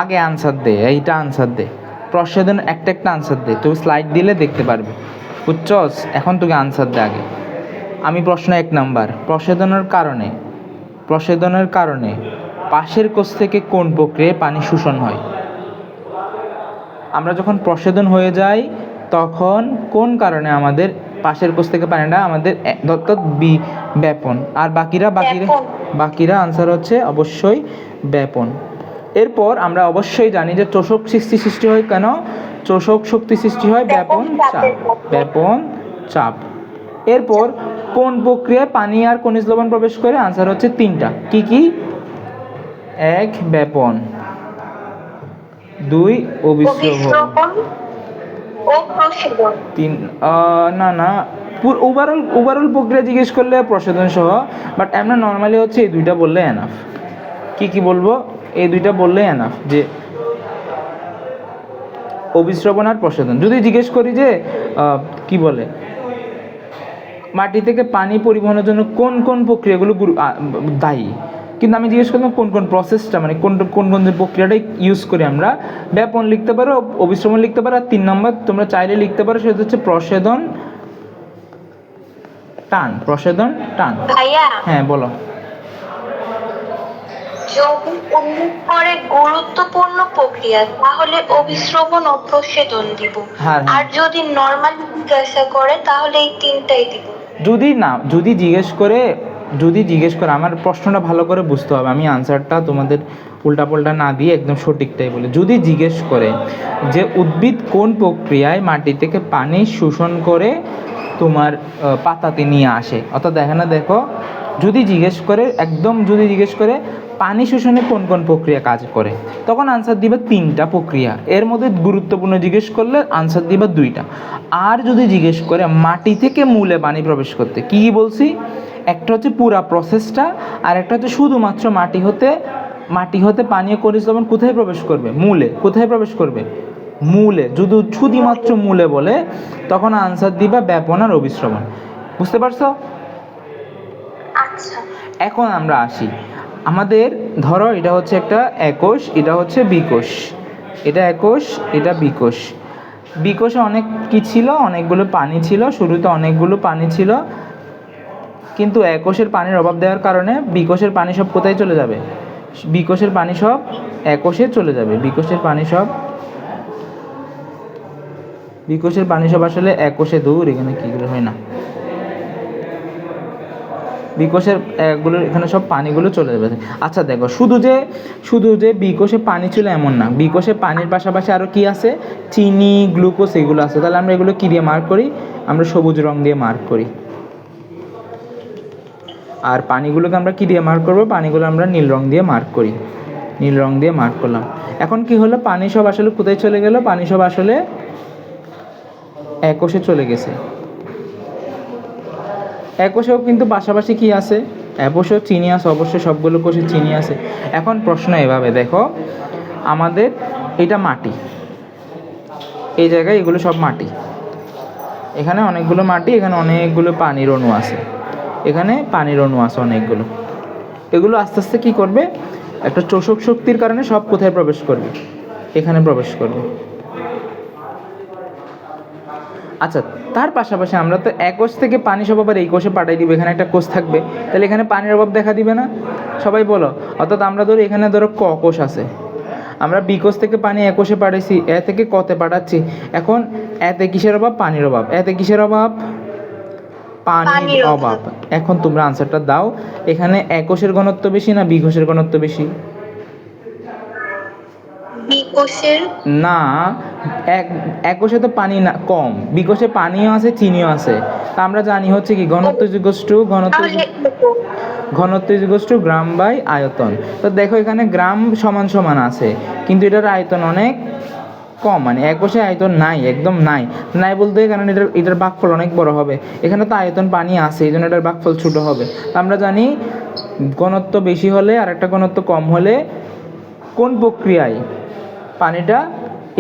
আগে আনসার দে, এইটা আনসার দে, প্রশোধন একটা একটা আনসার দে, তুই স্লাইড দিলে দেখতে পারবি, বুঝছস? এখন তোকে আনসার দে আগে। আমি প্রশ্ন 1 নাম্বার, প্রশোধনের কারণে পাশের কোষ থেকে কোন প্রক্রিয়ায় পানি শোষণ হয়? আমরা যখন প্রশোধন হয়ে যাই তখন কোন কারণে আমাদের পাশের কোষ থেকে পানিটা আমাদের অর্থাৎ ব্যাপন, আর বাকিরা আনসার হচ্ছে অবশ্যই ব্যাপন। এরপর আমরা অবশ্যই জানি যে চোষক সৃষ্টি হয় কেন, চোষক শক্তি সৃষ্টি হয় ব্যাপন চাপ। এরপর কোন প্রক্রিয়ায় পানি আর খনিজ লবণ প্রবেশ করে, আনসার হচ্ছে 3টা। কি কি? 1 ব্যাপন, 2 অভিস্রবণ, 3 না ওভারঅল প্রক্রিয়া জিজ্ঞেস করলে প্রশোধন সহ, বাট আমরা নর্মালি হচ্ছে এই 2টা বললে এনাফ। কি বলবো? এই 2টা বললে এনাফ, যে অভিস্রবণ আর প্রশোধন। যদি জিজ্ঞেস করি যে কি বলে মাটি থেকে পানি পরিবহনের জন্য কোন কোন প্রক্রিয়াগুলো দায়ী, কিন্তু আমি জিজ্ঞেস করলাম কোন কোন প্রসেসটা, মানে কোন কোন প্রক্রিয়াটা ইউজ করি আমরা, ব্যাপন লিখতে পারো, অভিস্রবণ লিখতে পারো, আর 3 নম্বর তোমরা চাইলে লিখতে পারো, সেটা হচ্ছে প্রশোধন টান। ভাইয়া, হ্যাঁ বলো। যদি উল্লেখ করে গুরুত্বপূর্ণ প্রক্রিয়া তাহলে অভিস্রবণ ও প্রশোধন দিব, হ্যাঁ। আর যদি নরমালি জিজ্ঞাসা করে তাহলে এই 3টাই দিব। যদি জিজ্ঞেস করে আমার প্রশ্নটা ভালো করে বুঝতে হবে, আমি আনসারটা তোমাদের উল্টাপাল্টা না দিয়ে একদম সঠিকটাই বলি। যদি জিজ্ঞেস করে যে উদ্ভিদ কোন প্রক্রিয়ায় মাটি থেকে পানি শোষণ করে তোমার পাতাতে নিয়ে আসে, অর্থাৎ দেখো যদি জিজ্ঞেস করে পানি শোষণে কোন কোন প্রক্রিয়া কাজ করে, তখন আনসার দিবে 3টা প্রক্রিয়া। এর মধ্যে গুরুত্বপূর্ণ জিজ্ঞেস করলে আনসার দিবে 2টা। আর যদি জিজ্ঞেস করে মাটি থেকে মূলে পানি প্রবেশ করতে, কি বলছি, একটা হচ্ছে পুরা প্রসেসটা, আর একটা হচ্ছে শুধুমাত্র মাটি হতে পানি ও খনিজ লবণ কোথায় প্রবেশ করবে, মূলে। কোথায় প্রবেশ করবে? মূলে। যদি শুধুমাত্র মূলে বলে তখন আনসার দিবা ব্যাপন আর অভিস্রবণ। বুঝতে পারছো? আচ্ছা, এখন আমরা আসি, আমাদের ধরো এটা হচ্ছে একটা একোষ, এটা হচ্ছে বিকোষ, এটা একোষ, এটা বিকোষ। বিকোষে অনেক কি ছিল, অনেকগুলো পানি ছিল, শুরুতে অনেকগুলো পানি ছিল, কিন্তু একোষের পানির অভাব দেওয়ার কারণে বিকোষের পানি সব কোথায় চলে যাবে, বিকোষের পানি সব একোষে চলে যাবে। বিকোষের পানি সব আসলে একোষে, দূর এখানে কীগুলো হয় না, বিকোষের এখানে সব পানিগুলো চলে যাবে। আচ্ছা দেখো, শুধু যে বিকোষে পানি ছিল এমন না, বিকোষে পানির পাশাপাশি আরও কি আছে, চিনি, গ্লুকোজ, এগুলো আছে। তাহলে আমরা এগুলো কী দিয়ে মার্ক করি, আমরা সবুজ রং দিয়ে মার্ক করি। আর পানিগুলোকে আমরা কী দিয়ে মার্ক করবো, পানিগুলো আমরা নীল রং দিয়ে মার্ক করি, নীল রং দিয়ে মার্ক করলাম। এখন কি হলো, পানি সব আসলে কোথায় চলে গেল, পানি সব আসলে একোষে চলে গেছে। একোষেও কিন্তু পাশাপাশি কি আছে, অবশ্যই চিনি আছে, অবশ্যই সবগুলো কোষে চিনি আছে। এখন প্রশ্ন এভাবে দেখো, আমাদের এটা মাটি, এই জায়গায় এগুলো সব মাটি, এখানে অনেকগুলো মাটি, এখানে অনেকগুলো পানির অণু আছে, এখানে পানির অণু আছে অনেকগুলো। এগুলো আস্তে আস্তে কী করবে, একটা চোষক শক্তির কারণে সব কোথায় প্রবেশ করবে, এখানে প্রবেশ করবে। আচ্ছা, তার পাশাপাশি আমরা তো এক কোষ থেকে পানি সব আবার এই কোষে পাঠাই দিব, এখানে একটা কোষ থাকবে, তাহলে এখানে পানির অভাব দেখা দিবে না? সবাই বলো। অর্থাৎ আমরা এখানে ক কোষ আছে, আমরা বি কোষ থেকে পানি এ কোষে পাঠাইছি, এ থেকে কতে পাঠাচ্ছি। এখন এতে কিসের অভাব, পানির অভাব। এতে কিসের অভাব, পানির অভাব। এখন তোমরা আনসারটা দাও, এখানে এ কোষের ঘনত্ব বেশি না বি কোষের ঘনত্ব বেশি? না, এক কোষে তো পানি না কম, বিকোষে পানিও আছে, চিনিও আছে। তা আমরা জানি হচ্ছে কি, ঘনত্ব ইকুয়ালস টু গ্রাম বাই আয়তন। তো দেখো এখানে গ্রাম সমান সমান আছে, কিন্তু এটার আয়তন অনেক কম, মানে এক কোষে আয়তন নাই, একদম নাই বলতে, কারণ এটার ভাগফল অনেক বড় হবে। এখানে তো আয়তন পানি আছে, এই জন্য এটার ভাগফল ছোট হবে। আমরা জানি ঘনত্ব বেশি হলে আর একটা ঘনত্ব কম হলে কোন প্রক্রিয়ায় পানিটা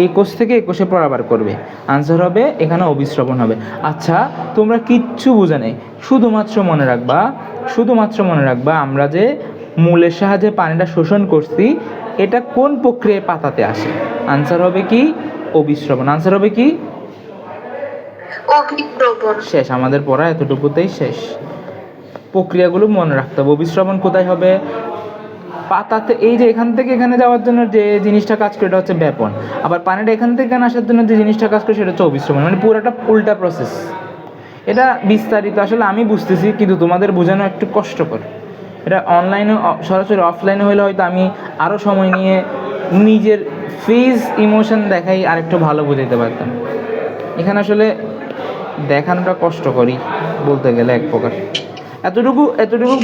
এই কোষ থেকে এই কোষে প্রবাহ করবে? আনসার হবে এখানে অভিস্রবণ হবে। আচ্ছা, তোমরা কিচ্ছু বুঝে নেই, শুধুমাত্র মনে রাখবা আমরা যে মূলের সাহায্যে পানিটা শোষণ করছি, এটা কোন প্রক্রিয়ায় পাতাতে আসে? আনসার হবে কি? অভিস্রবণ। আনসার হবে কি? অভিপ্রবণ। শেষ, আমাদের পড়া এতটুকুতেই শেষ। প্রক্রিয়াগুলো মনে রাখতে হবে। অভিস্রবণ কোথায় হবে? পাতাতে। এই যে এখান থেকে এখানে যাওয়ার জন্য যে জিনিসটা কাজ করে এটা হচ্ছে ব্যাপন, আবার পানিটা এখান থেকে এখানে আসার জন্য যে জিনিসটা কাজ করে সেটা হচ্ছে অভিস্রবণ। মানে পুরোটা উল্টা প্রসেস। এটা বিস্তারিত আসলে আমি বুঝতেছি, কিন্তু তোমাদের বোঝানো একটু কষ্টকর। এটা অনলাইনে সরাসরি অফলাইনে হলে হয়তো আমি আরও সময় নিয়ে নিজের ফেস ইমোশন দেখাই আরেকটু ভালো বোঝাইতে পারতাম। এখানে আসলে দেখানোটা কষ্টকরই বলতে গেলে এক প্রকার। এতটুকু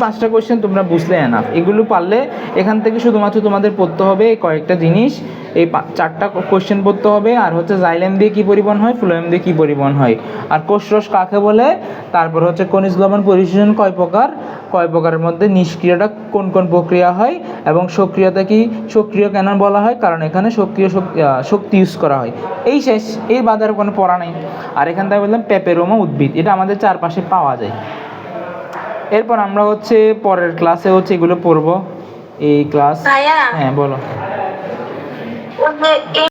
5টা কোয়েশ্চেন তোমরা বুঝলে এনাফ। এগুলো পারলে এখান থেকে শুধুমাত্র তোমাদের পড়তে হবে কয়েকটা জিনিস, এই 4টা কোয়েশ্চেন পড়তে হবে। আর হচ্ছে জাইলেম দিয়ে কী পরিবহন হয়, ফ্লোয়েম দিয়ে কী পরিবহন হয়, আর কোষরস কাকে বলে, তারপর হচ্ছে খনিজ লবণ পরিশোষণ কয় প্রকারের মধ্যে নিষ্ক্রিয়টা কোন কোন প্রক্রিয়া হয়, এবং সক্রিয়তা কি, সক্রিয় কেন বলা হয়, কারণ এখানে শক্তি ইউজ করা হয়। এই শেষ, এর বাদে আর কোনো পড়া নেই। আর এখান থেকে বললাম পেপেরোমা উদ্ভিদ, এটা আমাদের চারপাশে পাওয়া যায়। এরপর আমরা হচ্ছে পরের ক্লাসে হচ্ছে এগুলো পড়বো। এই ক্লাস। ভাইয়া, হ্যাঁ বলো। ওই যে